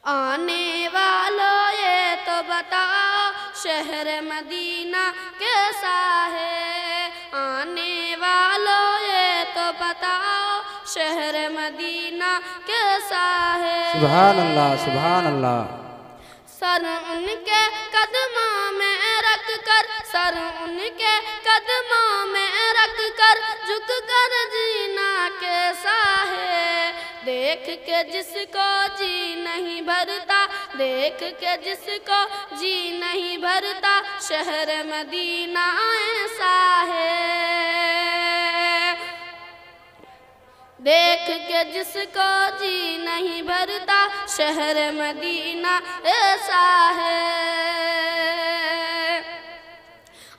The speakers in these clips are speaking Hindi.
आने वालों ये तो बताओ शहर मदीना कैसा है। आने वालों ये तो बताओ शहर मदीना कैसा है। सुभान अल्लाह सुभान अल्लाह। सर उनके कदमों में रख कर, सर उनके कदमों में रख कर झुक कर जीना कैसा है। देख के जिसको जी नहीं भरता, देख के जिसको जी नहीं भरता शहर मदीना ऐसा है। देख के जिसको जी नहीं भरता शहर मदीना ऐसा है।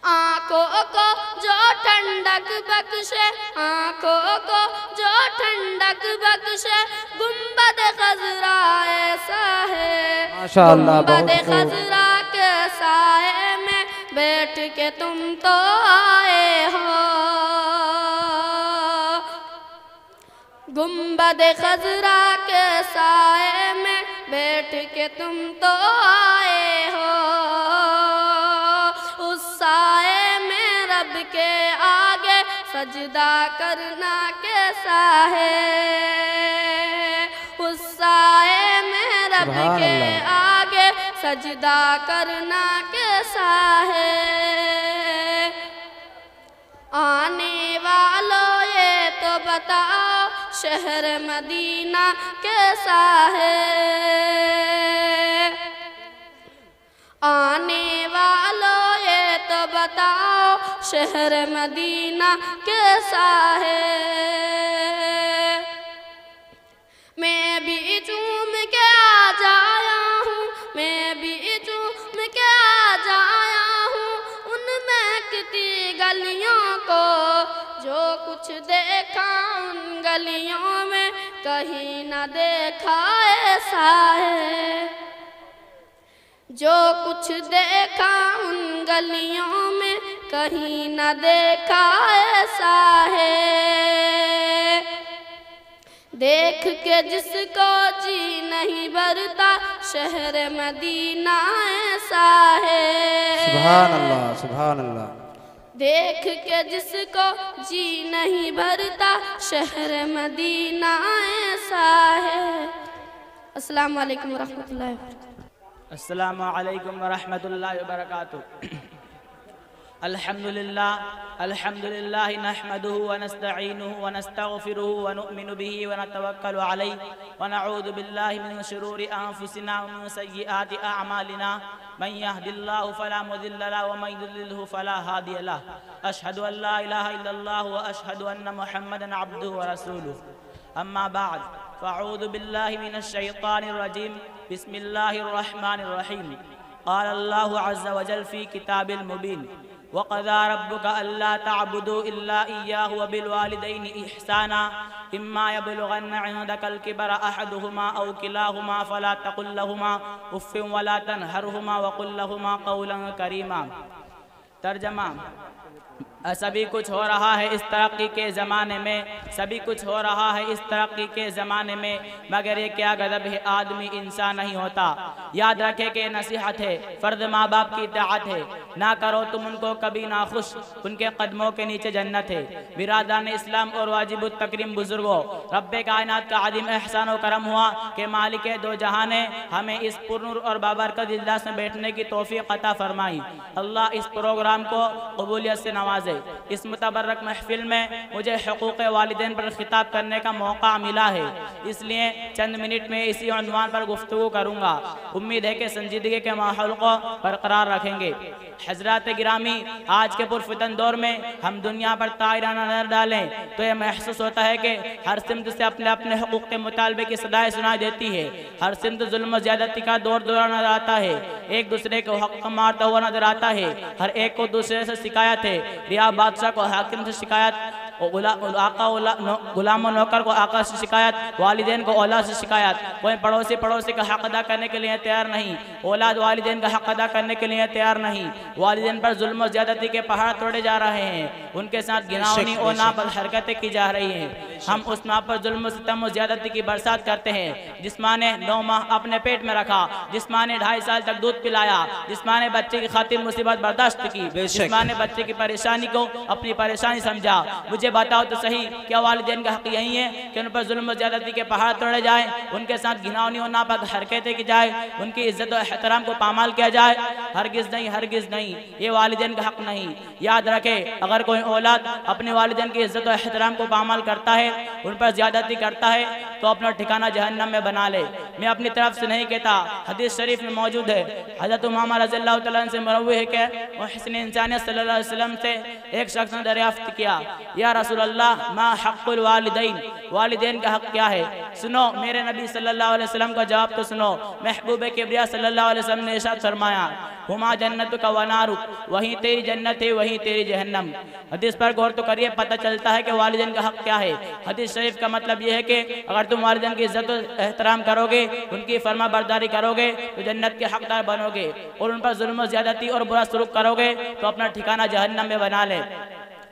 आँखों को जो ठंडक बख्शे, आँखों को जो ठंडक बख्शे गुंबद खजरा ऐसा है। माशाअल्लाह गुंबद बहुत खूब। खजरा के साए में बैठ के तुम तो आए हो। गुंबद खजरा के साए में बैठ के तुम तो आए हो। उस साए में रब के आगे सजदा करना कैसा है। उस साए में रब के आगे सजदा करना कैसा है। आने वालों ये तो बताओ शहर मदीना कैसा है। आने वालों ये तो बताओ शहर मदीना कैसा है। मैं भी चूम के आ जाया हूँ, मैं भी चूम के आ जाया हूँ उन महकती गलियों को। जो कुछ देखा उन गलियों में कहीं न देखा ऐसा है। जो कुछ देखा उन गलियों में कहीं न देखा ऐसा है। देख के जिसको जी नहीं भरता शहर मदीना ऐसा है। सुभान अल्लाह सुभान अल्लाह। देख के जिसको जी नहीं भरता शहर मदीना ऐसा है। अस्सलाम वालेकुम रहमतुल्लाहि व बरकातुहू। अस्सलामु अलैकुम वरहमतुल्लाहि वबरकातुहू। अल्हम्दुलिल्लाह नहमदुहु व नस्तईनुहु व नस्तगफिरुहु व नु'मिनु बिही व नतवक्कलु अलैहि व नऊज़ु बिल्लाहि मिन शुरूरि अंफुसिना व मिन सय्यिआति अअमालिना। मन यहदिल्लाहु फला मुदिल्ल लहु व मन युद्लिल्हु फला हादिय लहु। अशहदु अन ला इलाहा इल्लल्लाह व अशहदु अन्न मुहम्मदन अब्दुहु व रसूलुहु। अम्मा बाद फ़अऊज़ु बिल्लाहि मिनश शैतानिर रजीम। बिस्मिल्लाहिर रहमानिर रहीम। क़ाल अल्लाहु अज़्ज़ व जल फ़ी किताबिल मुबीन वक़ज़ा रब्बुका अल्ला तअबुदू इल्ला इय्याहु व बिल वालिदैनि इहसाना इम्मा यबलुगन्ना इंदकल किबरा अहदुहुमा औ किलाहुमा फला तक़ुल लहुमा उफ़्फ़िन वला तनहरहुमा व क़ुल लहुमा क़ौलन करीमा। तर्जमा, सभी कुछ हो रहा है इस तरक्की के ज़माने में, सभी कुछ हो रहा है इस तरक्की के ज़माने में, मगर ये क्या गज़ब है आदमी इंसान नहीं होता। याद रखे कि नसीहत है, फ़र्ज़ माँ बाप की इताअत है, ना करो तुम उनको कभी ना खुश, उनके कदमों के नीचे जन्नत है। बिरादरान इस्लाम और वाजिबुत तकरीम बुजुर्गों, रब्बे कायनात का अज़ीम एहसान और करम हुआ कि मालिक दो जहां ने हमें इस पुरनूर और बाबरकत इजलास में बैठने की तौफीक अता फरमाई। अल्लाह इस प्रोग्राम को कबूलियत से नवाजे। इस मुतबर्रक महफिल में मुझे हुकूक़ वालिदैन पर खिताब करने का मौका मिला है, इसलिए चंद मिनट में इसी उन्वान पर गुफ्तगू करूँगा। उम्मीद है कि संजीदगी के माहौल को बरकरार रखेंगे। हज़रात गिरामी, आज के पुरफितन दौर में हम दुनिया पर तायराना नजर डालें तो यह महसूस होता है कि हर सिमत से अपने अपने हुकूक़ के मुतालबे की सदाएं सुनाई देती है। हर सिमत जुल्म ज़्यादती का दौर नजर आता है, एक दूसरे को हक़ मारता हुआ नजर आता है। हर एक को दूसरे से शिकायत है, रिया बादशाह को हाकिम से शिकायत, गुलाम नौकर को आका से शिकायत, वालिदैन को औलाद से शिकायत। कोई पड़ोसी का हक अदा करने के लिए तैयार नहीं, औलाद वालिदैन का हक अदा करने के लिए तैयार नहीं। वालिदैन पर जुल्म और ज्यादती के पहाड़ तोड़े जा रहे हैं, उनके साथ घिनौनी और नापसंद हरकतें की जा रही हैं। हम उस माँ पर जुल्म सितम और ज्यादती की बरसात करते हैं जिस माँ ने 9 माह अपने पेट में रखा, जिस माँ ने 2.5 साल तक दूध पिलाया, जिस माँ ने बच्चे की खातिर मुसीबत बर्दाश्त की, जिस माँ ने बच्चे की परेशानी को अपनी परेशानी समझा। मुझे बताओ तो सही, क्या वालिदैन का हक यही है कि उन पर जुल्म और ज्यादती के पहाड़ तोड़े जाए, उनके साथ घिनौनी और नापाक हरकतें की जाए, उनकी इज्जत और एहतराम को पामाल किया जाए? हरगिज़ नहीं, हरगिज़ नहीं, ये वालिदैन का हक नहीं। याद रखे, अगर कोई औलाद अपने वालिदैन की इज्जत और एहतराम को पामाल करता है, उन पर ज्यादती करता है, तो अपना ठिकाना जहन्नम में बना ले। मैं अपनी तरफ से नहीं कहता, हदीस शरीफ में मौजूद है। हज़रत उमामा रज़ियल्लाहु तआला अन्हु से मरवी है कि मुहसिन इंसानियत सल्लल्लाहु अलैहि वसल्लम से एक शख्स ने दरियाफ्त किया, या रसूल अल्लाह मा हक़्क़ुल वालिदैन, वालिदैन का हक क्या है? सुनो मेरे नबी सल्लल्लाहु अलैहि वसल्लम का जवाब तो सुनो। महबूब किबरिया सल्लल्लाहु अलैहि वसल्लम ने इरशाद फरमाया, हुमा जन्नतुका व नारुक, वहीं तेरी जन्नत है वहीं तेरी जहन्नम। हदीस पर गौर तो करिए, पता चलता है कि वालिदैन का हक क्या है। हदीस शरीफ का मतलब यह है कि अगर तुम वालिदैन की इज्जत और एहतराम करोगे, उनकी फरमा बरदारी करोगे तो जन्नत के हकदार बनोगे, और उन पर जुल्म ज्यादती और बुरा सलूक करोगे तो अपना ठिकाना जहन्नम में बना ले।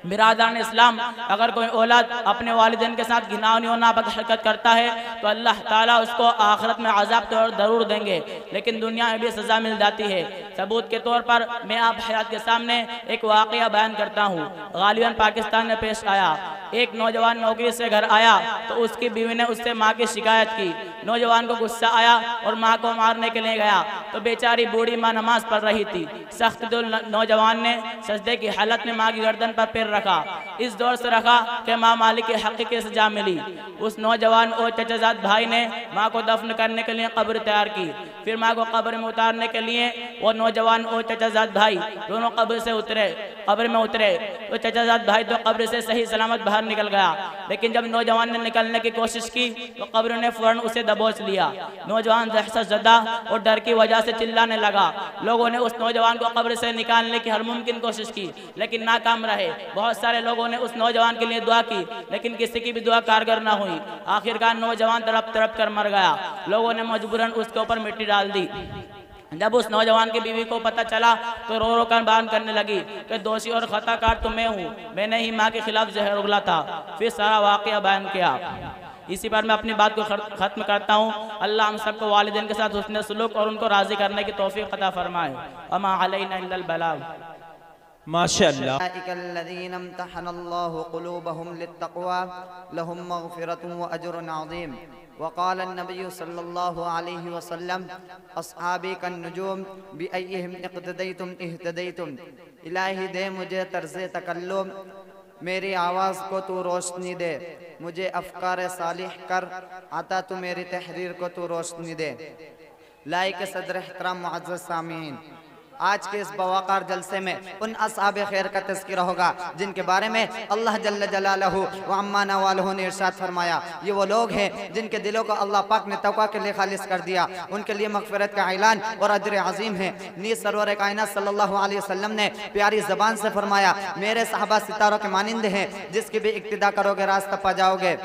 बिरादरान इस्लाम, अगर कोई औलाद अपने वालिदैन के साथ घिनौनी और नापाक हरकत करता है तो अल्लाह ताला उसको आखिरत में अज़ाब तो ज़रूर देंगे, लेकिन दुनिया में भी सज़ा मिल जाती है। सबूत के तौर पर मैं आप हयात के सामने एक वाक़या बयान करता हूँ। गालिबन पाकिस्तान में पेश आया। एक नौजवान नौकरी से घर आया तो उसकी बीवी ने उससे माँ की शिकायत की। नौजवान को गुस्सा आया और माँ को मारने के लिए गया तो बेचारी बूढ़ी माँ नमाज पढ़ रही थी। सख्त दिल नौजवान ने सजदे की हालत में माँ की गर्दन पर पैर रखा, इस दौर से रखा कि माँ मालिक के हक़ की सजा मिली। उस नौजवान और चचाजाद भाई ने माँ को दफन करने के लिए कब्र तैयार की। फिर माँ को कब्र में उतारने के लिए वो नौजवान और चचाजाद भाई दोनों कब्र में उतरे तो चचाजाद भाई तो कब्र से सही सलामत बाहर निकल गया, लेकिन जब नौजवान ने निकलने की कोशिश की तो कब्र ने फौरन उसे दबोच लिया। नौजवान दहशत ज़दा और डर की वजह से चिल्लाने लगा। लोगों ने उस नौजवान को कब्र से निकालने की हर मुमकिन कोशिश की, लेकिन नाकाम रहे। बहुत सारे लोगों ने उस नौजवान के लिए दुआ की, लेकिन किसी की भी दुआ कारगर ना हुई। आखिरकार नौजवान तड़प तड़प कर मर गया। लोगों ने मजबूरन उसके ऊपर मिट्टी डाल दी। जब उस नौजवान की बीवी को पता चला तो रो रो कर बयान करने लगी कि दोषी और खताकार तो मैं हूँ, मैंने ही माँ के खिलाफ जहर उगला था। फिर सारा वाक़या बयान किया। इसी पर मैं अपनी बात को ख़त्म करता हूँ। अल्लाह हम सबको वालिदैन के साथ हुस्न सलूक और उनको राज़ी करने की तौफ़ीक़ अता फरमाए। अमा अलैना इल्लल बलाग। माशाअल्लाह। वक़ाल नबी सल्लल्लाहु अलैहि वसल्लम अस्हाबी कन्नुजूम बिअय्यिहिम इक़्तदैतुम इह्तदैतुम। इलाही दे मुझे तर्ज़े तकल्लुम, मेरी आवाज़ को तू रोशनी दे, मुझे अफ़कार सालिह कर अता तू मेरी तहरीर को तू रोशनी दे। लाइक सदर एहतराम मुअज़्ज़ज़ सामीन, आज के इस बवाकार जलसे में उन असहाबे खैर का तज़किरा होगा जिनके बारे में अल्लाह जल्ल जलालहू व अम्मा नवालहू ने इरशाद फरमाया, ये वो लोग हैं जिनके दिलों को अल्लाह पाक ने तक़वा के लिए खालिस कर दिया। उनके लिए मग़फ़िरत का ऐलान और अजर अज़ीम है। नीज़ सरवर कायनात सल्लल्लाहु अलैहि वसल्लम ने प्यारी ज़बान से फरमाया, मेरे सहाबा सितारों के मानिंद हैं, जिसकी भी इक्तिदा करोगे रास्ता पा जाओगे।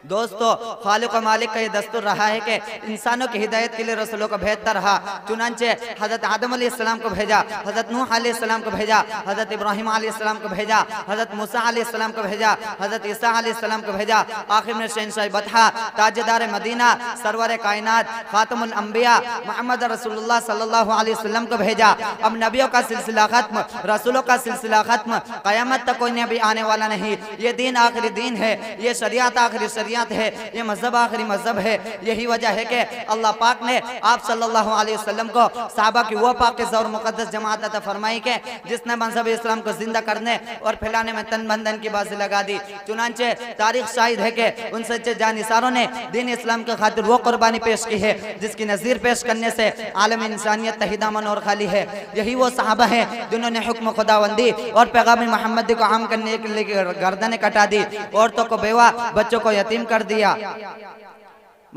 दोस्तों, खालिक व मालिक का ये दस्तूर रहा है कि इंसानों की हिदायत के लिए रसूलों को भेजता रहा। चुनांचे हज़रत आदम अलैहिस्सलाम को भेजा, हज़रत नूह अलैहिस्सलाम को भेजा, हज़रत इब्राहिम अलैहिस्सलाम को भेजा, हज़रत मूसा अलैहिस्सलाम को भेजा, हज़रत ईसा अलैहिस्सलाम को भेजा। आखिर में शहंशाह बतहा, ताजदार मदीना, सरवर कायनात, खातमुल अंबिया मोहम्मद रसूलुल्लाह सल्लल्लाहु अलैहि वसल्लम को भेजा। अब नबियों का सिलसिला खत्म, रसूलों का सिलसिला खत्म, क़यामत तक कोई नबी आने वाला नहीं। ये दीन आखिरी दीन है, ये शरीयत आखिरी शरीयत है, ये मजहब आखिरी मजहब है। यही वजह है कि अल्लाह पाक ने आप सल्लल्लाहु अलैहि वसल्लम को सहाबा की वो पाक और मुक़द्दस जमात अता फरमाई के जिसने मजहब इस्लाम को जिंदा करने और फैलाने में तन बंधन की बाजी लगा दी। चुनांचे तारीख शाहिद है कि उन सच्चे जानिसारों ने दीन इस्लाम की खातिर वो कुर्बानी पेश की है जिसकी नज़ीर पेश करने से आलम इंसानियत तहीदामन और खाली है। यही वो सहाबा हैं जिन्होंने हुक्म खुदावंदी और पैगाम मोहम्मदी को आम करने के लिए गर्दनें कटा दी, औरतों को बेवा, बच्चों को यतीम कर दिया।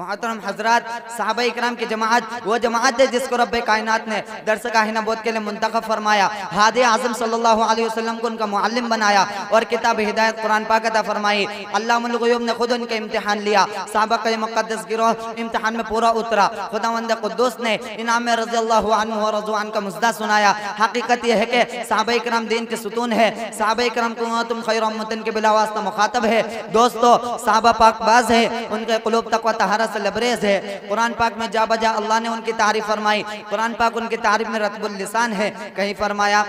मोहतरम हजरात, सहाबा इकराम की जमात वो जमात है जिसको रब्बे कायनात ने दर्स काहिना बोध के लिए मुंतखब फरमाया। हादी आज़म सल्लल्लाहु अलैहि वसल्लम को उनका मुअल्लिम बनाया और किताब हिदायत कुरान पाक अता फरमाई। अल्लाहुल ग़ुयूब ने खुद उनका इम्तिहान लिया। सहाबा का मुक़द्दस गिरोह इम्तिहान में पूरा उतरा। खुदावंद कुद्दूस ने इनाम में रज़ियल्लाहु अन्हु व रज़ू अन्हु का मुज़्दा सुनाया। हकीकत यह है कि सहाबा इकराम दीन के सुतून है। सहाबा इकराम को तुम खैर उम्मतिन के बिला वास्ता मुखातब है। दोस्तों, सहाबा पाकबाज है, उनके क़ुलूब तक़वा तहारत से लबरेज है। कुरान पाक में जा बजा अल्लाह ने उनकी तारीफ फरमाई। कुरान पाक उनकी तारीफ में रतबुल लिसान है। कहीं फरमाया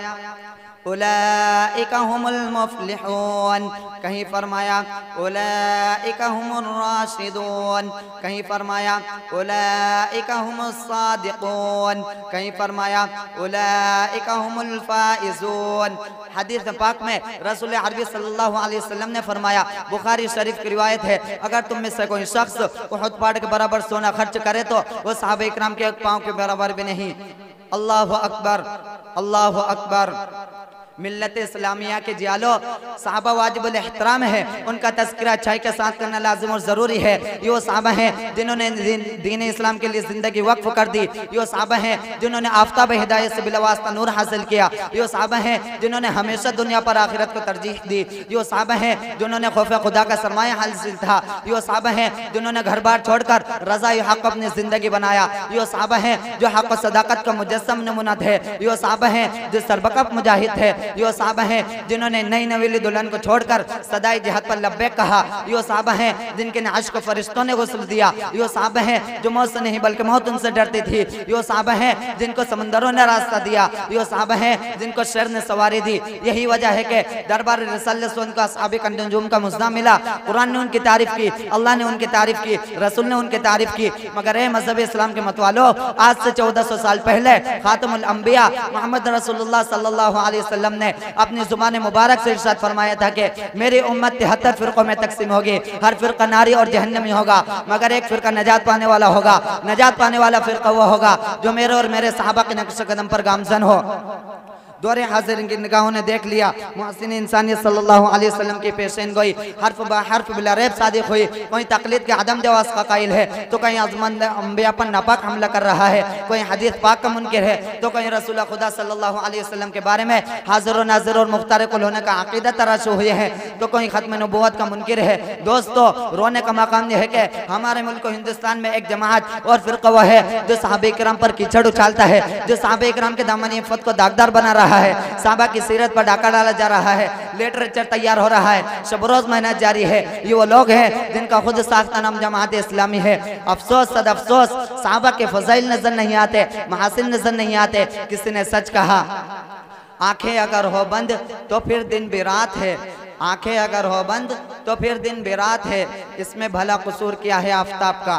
उलाइका हुमुल मुफ्लिहून, कहीं फरमाया उलाइका हुमुर राशिदून, कहीं फरमाया उलाइका हुमुस सादिकून, कहीं फरमाया उलाइका हुमुल फाइजून। हदीस पाक में रसूल अरबी सल्लल्लाहु अलैहि वसल्लम ने फरमाया, बुखारी शरीफ की रिवायत है, अगर तुम में से कोई शख्स उहद पहाड़ के बराबर सोना खर्च करे तो वो सहाबा इकराम के एक पाँव के बराबर भी नहीं। अल्लाहु अकबर, अल्लाहु अकबर। मिल्लत इस्लामिया के जियालो, सहाबा वाजिबुल एहतराम है, उनका तज़किरा अच्छाई के साथ करना लाजिम और ज़रूरी है। ये सहाबा हैं जिन्होंने दीन इस्लाम के लिए ज़िंदगी वक्फ कर दी। ये सहाबा हैं जिन्होंने आफ्ताब हिदायत से बिलावास्ता नूर हासिल किया। ये सहाबा हैं जिन्होंने हमेशा दुनिया पर आखिरत को तरजीह दी। ये सहाबा हैं जिन्होंने खौफ खुदा का सरमाया हासिल था। ये सहाबा हैं जिन्होंने घर बार छोड़कर रज़ाए हक़ अपनी ज़िंदगी बनाया। ये सहाबा हैं जो हक़ सदाकत का मुजस्सम नमूना थे। ये सहाबा हैं जो सरबकब मुजाहिद थे। यो सहाबा हैं जिन्होंने नई नवेली दुल्हन को छोड़कर सदाई जिहाद पर लब्बैक कहा। यो सहाबा हैं जिनके नाश को फरिश्तों ने गुस्ल दिया। यो सहाबा हैं जो मौत से नहीं बल्कि मौत उनसे डरती थी। यो सहाबा हैं जिनको समंदरों ने रास्ता दिया। यो सहाबा हैं जिनको शर ने सवारी दी। यही वजह है कि दरबार रिसालत से उनका असहाबे कंजुम का मुज़्दा मिला। कुरान ने उनकी तारीफ की, अल्लाह ने उनकी तारीफ की, रसूल ने उनकी तारीफ की। मगर ए मज़हब इस्लाम के मतवालों, आज से 1400 साल पहले खातमुल अंबिया मोहम्मद रसूलुल्लाह सल्लल्लाहु अलैहि वसल्लम ने अपनी जुबान मुबारक से इरशाद फरमाया था कि मेरी उम्मत 73 फिरकों में तकसीम होगी। हर फिरका नारी और जहन्नमी होगा, मगर एक फिरका नजात पाने वाला होगा। नजात पाने वाला फिरका वो होगा जो मेरे और मेरे सहाबा के नक्श कदम पर गामजन हो। दौरे हाजिर की निगाहों ने देख लिया, मुहस्सिन इंसानियत सल्लल्लाहु अलैहि वसल्लम की पेशेन गोई हर्फ ब हर्फ बिला रैब सादिक हुई। कोई तकलीद के अदम जवाज़ का कायल है तो कहीं अज़मत अंबिया पर नापाक हमला कर रहा है, कोई हदीस पाक का मुनकिर है तो कहीं रसूल खुदा सल्लल्लाहु अलैहि वसल्लम के बारे में हाजिर और नाजिर और मुख्तार कुल होने का अकीदा तराशु हुए हैं तो कोई खत्म नबूवत का मुनकिर है। दोस्तों, रोने का मकाम यह है कि हमारे मुल्क हिंदुस्तान में एक जमात और फिरका वह है जो सहाबा इकराम पर कीचड़ उछालता है, जो सहाबा इकराम के दामन इफ़्फ़त को दागदार बना रहा है, साहबा की सीरत पर डाका डाला जा रहा है, लिटरेचर तैयार हो रहा है, शब-रोज़ मेहनत जारी है। ये वो लोग हैं जिनका खुद साख्ता नाम जमात इस्लामी है। अफसोस सद अफसोस, साहबा के फज़ाइल नजर नहीं आते, महासिन नजर नहीं आते। किसी ने सच कहा, आंखें अगर हो बंद तो फिर दिन भी रात है, आंखें अगर हो बंद तो फिर दिन भी रात है। इसमें भला कसूर क्या है आफ्ताब का?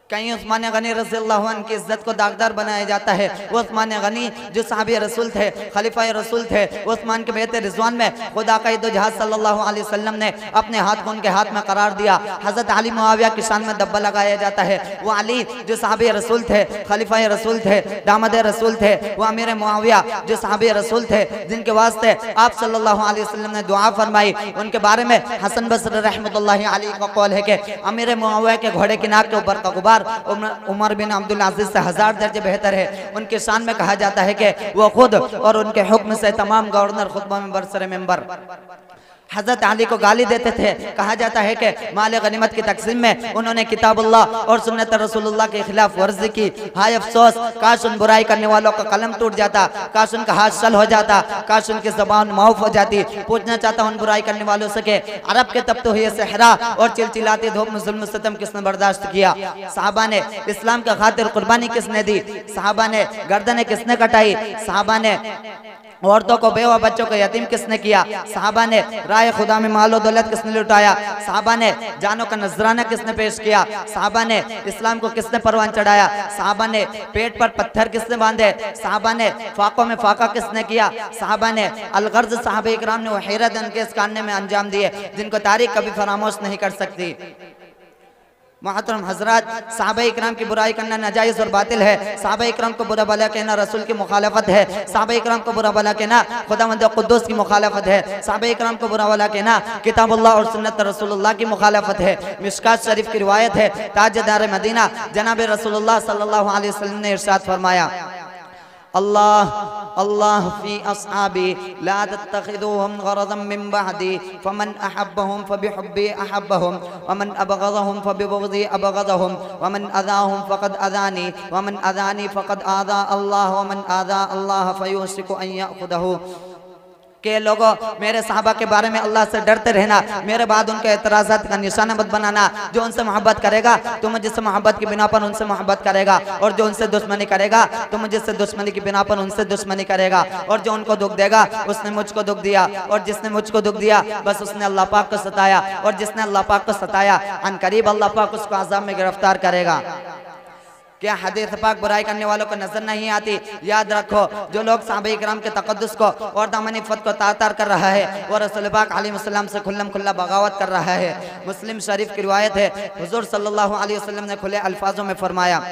कहीं उस्मान गनी रज़ियल्लाहु अन्हु की इज्जत को दागदार बनाया जाता है। वो उस्मान गनी जो साहबी रसूल थे, खलीफाए रसूल थे, वो उस्मान के बेहतर रिजवान में खुदा का दो जहाज सल्लल्लाहु अलैहि वसल्लम ने अपने हाथ को उनके हाथ में करार दिया। हज़रत अली मुआविया की शान में दब्बा लगाया जाता है। वो अली जो साहबी रसूल थे, खलीफाए रसूल थे, दामद रसूल थे, वो अमीर मुआविया जो साहबी रसूल थे, जिनके वास्ते आप सल्लल्लाहु अलैहि वसल्लम ने दुआ फरमाई। उनके बारे में हसन बसरी रहमतुल्लाहि अलैहि का कौल है कि अमीर मुआविया के घोड़े की नाक के ऊपर का गुबार उमर बिन अब्दुल अजीज से 1000 दर्जे बेहतर है। उनके शान में कहा जाता है कि वो खुद और उनके हुक्म से तमाम गवर्नर खुतबा में बरसरे मेंबर हज़रत अली को गाली देते थे। कहा जाता है कि माल गनीमत की तकसीम में उन्होंने किताबुल्लाह और सुन्नत रसूलुल्लाह के खिलाफ वर्जी की। हाय अफसोस, काश उन बुराई करने वालों का कलम टूट जाता, काश उनका हाथ सल हो जाता, काश उनकी ज़बान माऊफ हो जाती। पूछना चाहता हूँ उन बुराई करने वालों से कि अरब के तपते हुए सहरा और चिलचिलाती धूप में जुल्म सितम किसने बर्दाश्त किया? साहबा ने इस्लाम के खातिर कुर्बानी किसने दी? साहबा ने गर्दनें किसने कटाई? साहबा ने औरतों को, बेवा बच्चों को यतीम किसने किया? साहबा ने राय खुदा में मालो दौलत किसने लुटाया? साहबा ने जानों का नजराना किसने पेश किया? साहबा ने इस्लाम को किसने परवान चढ़ाया? साहबा ने पेट पर पत्थर किसने बांधे? साहबा ने फाकों में फाका किसने किया? साहबा ने अलगर्ज साहबा इकराम ने हैरत उनके इस कानने में अंजाम दिए जिनको तारीख कभी फरामोश नहीं कर सकती। मोहतरम हजरात, साहबा इकराम की बुराई करना नाजायज़ और बातिल है। साहबा इकराम को बुरा भला कहना रसूल की मुखालफत है। साहबा इकराम को बुरा भला कहना खुदावंद कुद्दूस की मुखालफत है। साहबा इकराम को बुरा भला कहना किताबुल्लाह और सुन्नत रसूलुल्लाह की मुखालफत है। मिशकात शरीफ की रिवायत है, ताजदार मदीना जनाब रसूलुल्लाह सल्लल्लाहु अलैहि वसल्लम ने इरशाद फरमाया, अल्लाह अल्लाह फी अस्हाबी ला तत्तखिदूहुम गरज़म मिन बअदी फमन अहब्बहुम फबिहुब्बी अहब्बहुम वमन अबग़ज़हुम फबिबग़ज़ी अबग़ज़हुम वमन अज़ाहुम फ़क़द अज़ानी वमन अज़ानी फ़क़द आज़ा अल्लाह वमन आज़ा अल्लाह फयूसिकु अन यअख़ुदहु। के लोगों, मेरे साहबा के बारे में अल्लाह से डरते रहना, मेरे बाद उनके एतराज़ात का निशाना मत बनाना। जो उनसे मोहब्बत करेगा तो मुझसे मोहब्बत की बिना पर उनसे मोहब्बत करेगा, और जो उनसे दुश्मनी करेगा तो मुझसे दुश्मनी की बिना पर उनसे दुश्मनी करेगा, और जो उनको दुख देगा उसने मुझको दुख दिया, और जिसने मुझको दुख दिया बस उसने अल्लाह पाक को सताया, और जिसने अल्लाह पाक को सताया अनकरीब अल्लाह पाक उसको अज़ाब में गिरफ्तार करेगा। क्या हदीस पाक बुराई करने वालों को नजर नहीं आती? याद रखो, जो लोग साहबा इकराम के तक़द्दुस को और दामन इफ़्फ़त को तार-तार कर रहा है वो रसूल पाक अलैहिस्सलाम से खुल्लम खुल्ला बगावत कर रहा है। मुस्लिम शरीफ की रिवायत है, हुज़ूर सल्लल्लाहु अलैहि वसल्लम ने खुले अल्फाजों में फरमाया,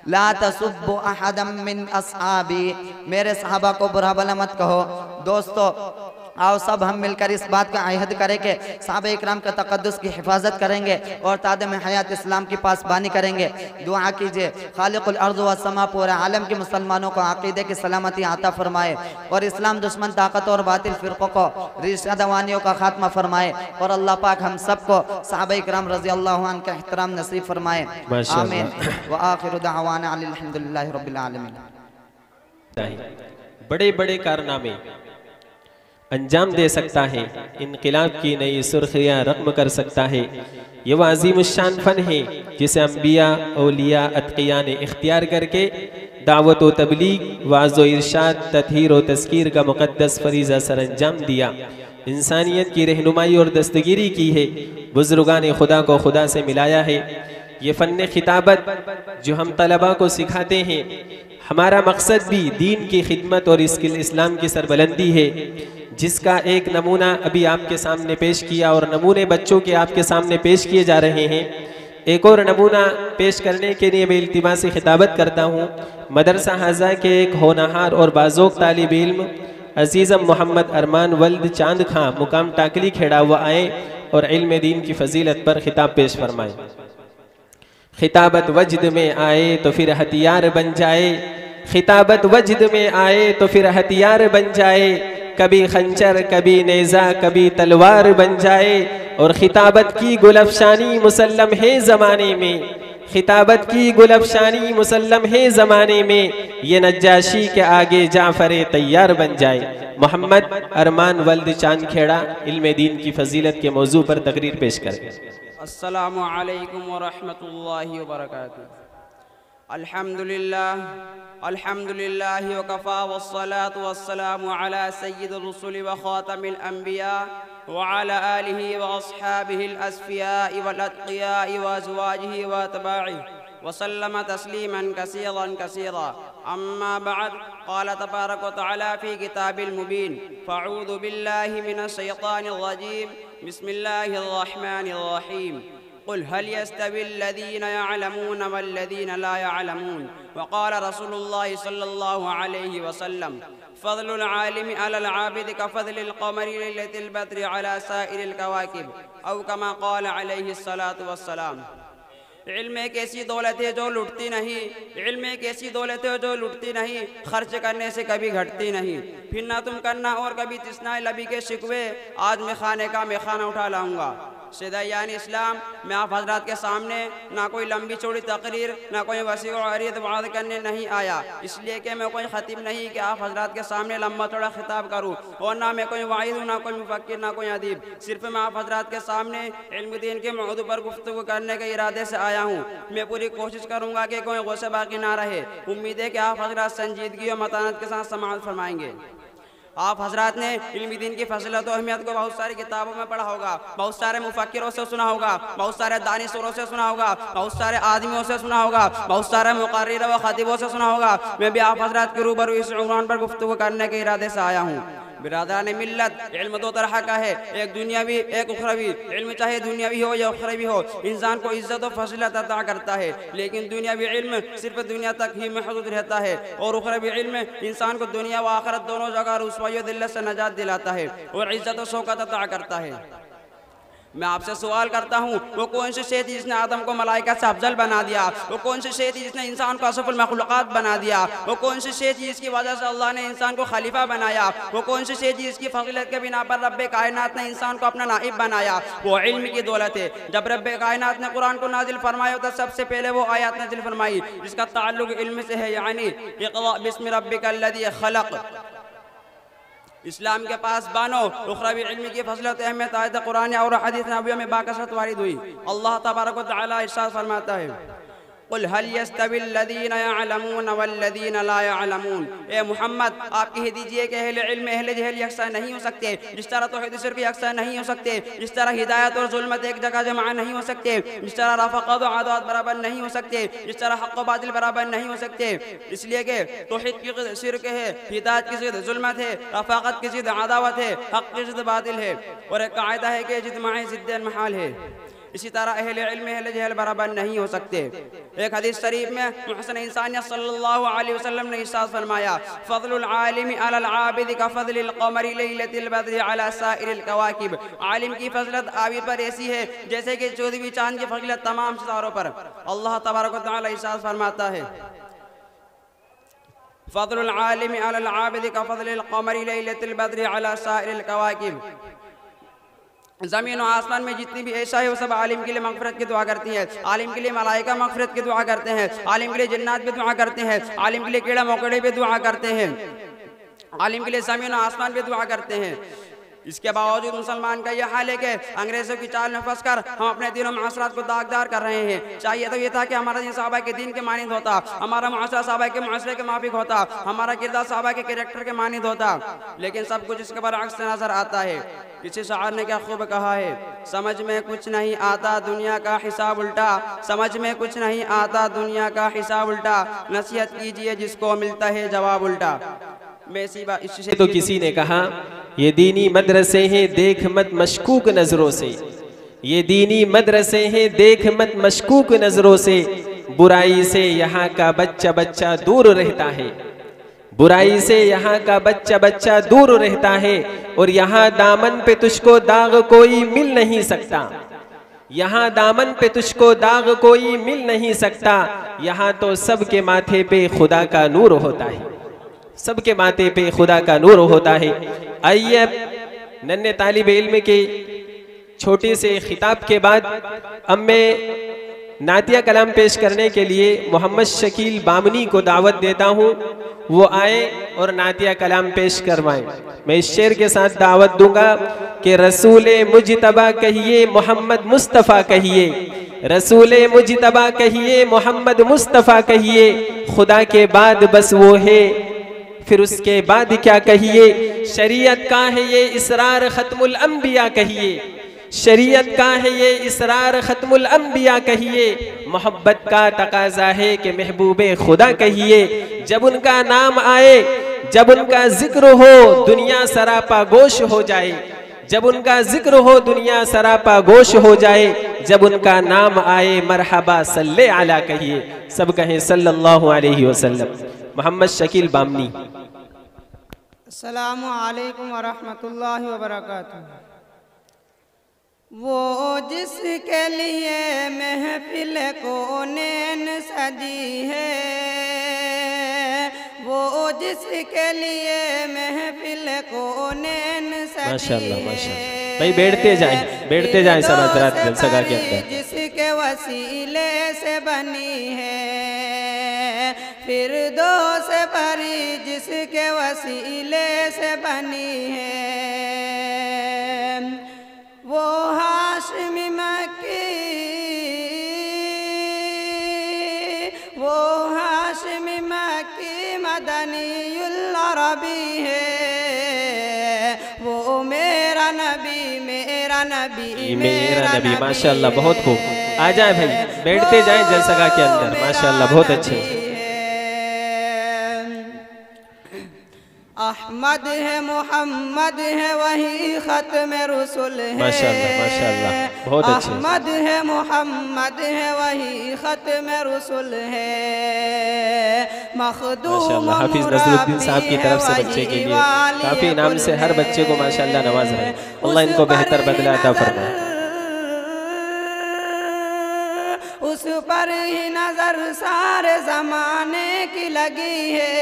ला तसुब्बु अहदम मिन अस्हाबी, मेरे सहाबा को बुरा भला मत कहो। दोस्तों, आओ सब हम मिलकर इस बात का अहद करें कि साहबा इकराम के तक़द्दुस की हिफाजत करेंगे और तादम हयात इस्लाम की पासबानी करेंगे। दुआ कीजिए खालिकुल अर्ज़ व समा पूरे आलम के मुसलमानों को अक़ीदे की सलामती आता फरमाए, और इस्लाम दुश्मन ताकत और बातिल फ़िरक़ों को रिश्ता दवानियों का खात्मा फरमाए, और अल्लाह पाक हम सबको साहबा इकराम रज़ी अल्लाहु अन्हुम का एहतराम नसीब फरमाए। आमीन व आखिरु दअवाना अल्हम्दुलिल्लाहि रब्बिल आलमीन। बड़े बड़े कारनामे अंजाम दे सकता है, इनक़िलाब की नई सुर्खियाँ रक़्म कर सकता है। ये वो अज़ीमुश्शान फ़न है जिसे अम्बिया औलिया अत्क़िया ने इख्तियार करके दावत व तबलीग वाज़ व इरशाद तत्हीर व तज़कीर का मुक़द्दस फ़रीज़ा सर अंजाम दिया, इंसानियत की रहनुमाई और दस्तगिरी की है, बुज़ुर्गान खुदा को खुदा से मिलाया है। ये फ़न खिताबत जो हम तलबा को सिखाते हैं, हमारा मकसद भी दीन की खिदमत और इस्लाम की सरबलंदी है, जिसका एक नमूना अभी आपके सामने पेश किया और नमूने बच्चों के आपके सामने पेश किए जा रहे हैं। एक और नमूना पेश करने के लिए मैं इल्तिमास से खिताबत करता हूँ। मदरसा हाजा के एक होनहार और बाज़ोक तालिब इल्म अज़ीज़म मोहम्मद अरमान वल्द चांद खां मुकाम टाकली खेड़ा हुआ आए और इल्म दीन की फजीलत पर खिताब पेश फरमाए। खिताबत वजद में आए तो फिर हथियार बन जाए, खिताबत वजद में आए तो फिर हथियार बन जाए, कभी खंजर कभी नेज़ा कभी तलवार बन जाए, और खिताबत की गुलफशानी मुसल्लम है ज़माने में, खिताबत की गुलफशानी मुसल्लम है ज़माने में, ये नज्जाशी के आगे जाफ़र तैयार बन जाए। मोहम्मद अरमान वल्द चांद खेड़ा इल्म दीन की फजीलत के मौजू पर तकरीर पेश करें। अस्सलामु अलैकुम व रहमतुल्लाहि व बरकातुहू। अल्हम्दुलिल्लाह अल्हम्दुलिल्लाह व कफ़ा वस्सलातु वस्सलामु अला सय्यिदिर रुसुलि व ख़ातमिल अंबिया व अला आलिहि व अस्हाबिहिल अस्फ़ियाइ वल अत्क़ियाइ व अज़वाजिहि व अतबाइहि व सल्लम तस्लीमन कसीरन कसीरा। अम्मा बअद, क़ाल तबारक व तआला फ़ी किताबिल मुबीन, फ़अऊज़ु बिल्लाहि मिनश शैतानिर रजीम, बिस्मिल्लाहिर रहमानिर रहीम। क़ुल हल यस्तविल्लज़ीन यअलमून वल्लज़ीन ला यअलमून। वक़ाल रसूलुल्लाहि सल्लल्लाहु अलैहि वसल्लम, फ़ज़लुल आलिमि अलल आबिदि कफ़ज़लिल क़मरि लैलतिल बद्रि अला साइरिल कवाकिब, औ कमा क़ाल अलैहिस्सलातु वस्सलाम। इल्म एक ऐसी दौलत है जो लुटती नहीं, इल्म एक ऐसी दौलत है जो लुटती नहीं, खर्च करने से कभी घटती नहीं। फिर ना तुम करना और कभी तिस्नाए लबी के शिकवे, आज मैं खाने का मैं खाना उठा लाऊंगा। सिदायान इस्लाम, मैं आप हजरात के सामने ना कोई लंबी चौड़ी तकरीर ना कोई वसी और अरीद वाद करने नहीं आया, इसलिए कि मैं कोई खतीब नहीं कि आप हजरात के सामने लंबा चौड़ा खिताब करूं, और ना मैं कोई वाइद हूँ, ना कोई मुफक्किर, ना कोई अदीब। सिर्फ मैं आप हजरात के सामने इल्म दीन के मौजू पर गुफ्तगू करने के इरादे से आया हूँ। मैं पूरी कोशिश करूँगा कि कोई गौसे बाकी ना रहे। उम्मीद है कि आप हजरात संजीदगी और मतानत के साथ समाअत फरमाएंगे। आप हजरात ने इल्म दीन की फजीलत और अहमियत को बहुत सारी किताबों में पढ़ा होगा, बहुत सारे मुफक्किरों से सुना होगा, बहुत सारे दानिशोरों से सुना होगा, बहुत सारे आदमियों से सुना होगा, बहुत सारे मुक़र्रिर व खतीबों से सुना होगा। मैं भी आप हजरात के रूबरू इस उन्वान पर गुफ्तगू करने के इरादे से आया हूँ। बिरादरान मिल्लत, इल्म दो तरह का है, एक दुनियावी एक उखरवी। इल्म चाहे दुनियावी हो या उखरवी हो, इंसान को इज्जत और फजीलत अता करता है, लेकिन दुनियावी इल्म सिर्फ दुनिया तक ही महदूद रहता है, और उखरवी इल्म इंसान को दुनिया व आखिरत दोनों जगह रुसवाई और दिल्लत से नजात दिलाता है और इज्जत और शौकत अता करता है। मैं आपसे सवाल करता हूँ, वो कौन सी शे थी जिसने आदम को मलाइका से अफजल बना दिया? वो कौन सी शे थी जिसने इंसान को अशरफुल मखलूक़ात बना दिया? वो कौन सी शे थी जिसकी वजह से अल्लाह ने इंसान को खलीफा बनाया? वो कौन सी शे थी जिसकी फजीलत के बिना पर रब्बे कायनात ने इंसान को अपना नाइब बनाया? वो इल्म की दौलत है। जब रब्बे कायनात ने कुरान को नाजिल फरमाया तो सबसे पहले वो आयत नाजिल फरमाई जिसका ताल्लुक इल्म से है, यानी इक़रा बिस्मि रब्बिकल लज़ी खलक़। इस्लाम के पास बानो उखरवी इल्म की फज़लत अहमियत आयत कुरान और हदीस नबवी में बाकसरत वारिद हुई। अल्लाह तबारक व तआला इरशाद फरमाता है, कुल हल यस्तविल लज़ीना यअलमून वल्लज़ीना ला यअलमून। ए मोहम्मद, आप कह दीजिए कि अहले इल्म अहले जहल यकसा नहीं हो सकते, जिस तरह तौहीद शिर्क यकसा नहीं हो सकते, जिस तरह हिदायत और जुल्मत एक जगह जमा नहीं हो सकते, जिस तरह रफ़क़त और आदात बराबर नहीं हो सकते, जिस तरह हक़ व बातिल बराबर नहीं हो सकते। इसलिए कि तौहीद की ज़िद शिर्क है, हिदायत की ज़िद जुल्मत है, रफ़ाक़त की ज़िद अदावत है, हक़ की ज़िद बातिल है, और एक कायदा है कि जिद माए ज़िद्दन महाल है। इसी तरह अहले इल्म अहले जहल बराबर नहीं हो सकते। एक हदीस शरीफ में मुहसन इंसानियत सल्लल्लाहु अलैहि वसल्लम ने इरशाद फरमाया, फ़ज़लुल आलिमी अलल आबिद का फ़ज़लिल क़मरी लैलतिल बद्रि अला साइरिल कवाकिब। आलिम की फज़लत आबिद पर ऐसी है जैसे कि 14वीं चांद की फज़लत तमाम सितारों पर। अल्लाह तबारक व तआला इरशाद फरमाता है, फ़ज़लुल आलिमी अलल आबिद का फ़ज़लिल क़मरी लैलतिल बद्रि अला साइरिल कवाकिब। ज़मीन और आसमान में जितनी भी ऐसा है वो सब आलिम के लिए मग़फ़िरत की दुआ करती है, आलिम के लिए मलाइका मग़फ़िरत की दुआ करते हैं, आलिम के लिए जन्नत भी दुआ करते हैं, आलिम के लिए कीड़ा मकोड़े भी दुआ करते हैं, आलिम के लिए ज़मीन और आसमान भी दुआ करते हैं। इसके बावजूद मुसलमान का यह हाल है कि अंग्रेज़ों की चाल में फंस कर हम अपने दीन और माशरात को दागदार कर रहे हैं। चाहिए तो ये था कि हमारा दिन सहाबा के दीन के मानिंद होता, हमारा मुआशरा सहाबा के मुआशरे के माफिक होता, हमारा किरदार सहाबा के कैरेक्टर के मानिंद होता, लेकिन सब कुछ इसके बरअक्स नजर आता है। किसी शायर ने क्या खूब कहा है, समझ में कुछ नहीं आता दुनिया का हिसाब उल्टा, समझ में कुछ नहीं आता दुनिया का हिसाब उल्टा, नसीहत कीजिए जिसको मिलता है जवाब उल्टा। तो किसी ने कहा, ये दीनी मदरसे हैं देख मत मशकूक नजरों से, ये दीनी मदरसे हैं देख मत मशकूक नजरों से, बुराई से यहाँ का बच्चा बच्चा दूर रहता है, बुराई से यहाँ का बच्चा बच्चा दूर रहता है, और यहाँ दामन पे तुझको दाग कोई मिल नहीं सकता, यहाँ दामन पे तुझको दाग कोई मिल नहीं सकता, यहाँ तो सबके माथे पे खुदा का नूर होता है, सबके माथे पे खुदा का नूर होता है। आइए नन्हे तालिब इल्म के छोटे से खिताब के बाद अब मैं नातिया कलाम पेश करने के लिए मोहम्मद शकील बामनी को दावत देता हूँ, वो आए और नातिया कलाम पेश करवाएं। मैं इस शेर के साथ दावत दूंगा कि रसूले मुजतबा कहिए मोहम्मद मुस्तफ़ा कहिए, रसूले मुजतबा कहिए मोहम्मद मुस्तफ़ा कहिए, खुदा के बाद बस वो है फिर उसके बाद क्या कहिए, शरीयत का है ये इसरार खत्मुल अंबिया कहिए, शरीयत का है ये इसरार खत्मुल अंबिया कहिए, मोहब्बत का तकाजा है कि महबूबे खुदा कहिए, जब उनका नाम आए जब उनका जिक्र हो दुनिया सरापा गोश हो जाए, जब उनका जिक्र हो दुनिया सरापा गोश हो जाए, जब उनका नाम आए मरहबा सल्ले अला कहिए, सब कहें सल्लल्लाहु अलैहि वसल्लम। मोहम्मद शकील बामनी। अस्सलामु अलैकुम व रहमतुल्लाहि व बरकातुहू। वो जिसके लिए महफिल कोनैन सजी है, वो जिसके लिए महफिल कोनैन सजी माशाअल्लाह माशाअल्लाह। भाई बैठते जाएं सब हज़रात जलसा के अंदर। जिसके वसीले से बनी है फिरदौस भरी, जिसके वसीले से बनी है, वो हाशिमी मक्की, वो हाशिमी मक्की मदनीउल अरबी है, वो मेरा नबी मेरा नबी मेरा नबी। माशाअल्लाह बहुत खूब। आ जाए भाई बैठते जाएं जलसगा के अंदर। माशाअल्लाह बहुत अच्छे। अहमद है मोहम्मद है वही खत्म रसूल है। माशाअल्लाह माशाअल्लाह, बहुत अच्छे। अहमद है मोहम्मद है वही खत्म रसूल है। मखदूम हाफिज नजरुद्दीन साहब की तरफ से बच्चे के लिए काफी इनाम से हर बच्चे को माशाअल्लाह नवाज रहे। अल्लाह इनको बेहतर बदला अता फरमाए। उस पर ही नजर सारे जमाने की लगी है।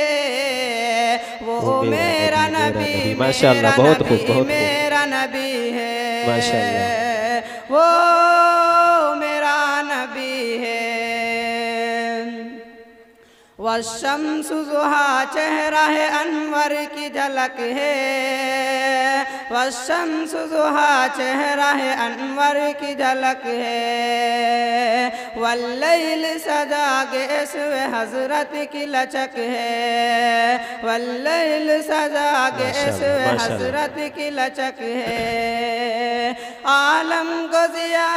वो मेरा नबी माशाअल्लाह, बहुत खूब बहुत खूब, मेरा नबी है माशाअल्लाह। वो मेरा नबी है। वशम्स ज़ुहा चेहरा है अनवर की झलक है। वशम्स ज़ुहा चेहरा है अनवर की झलक है। वल्लैल सजा के इसवे हजरत की लचक है। वल्लैल सजा के इसवे हजरत की लचक है। आलम को जिया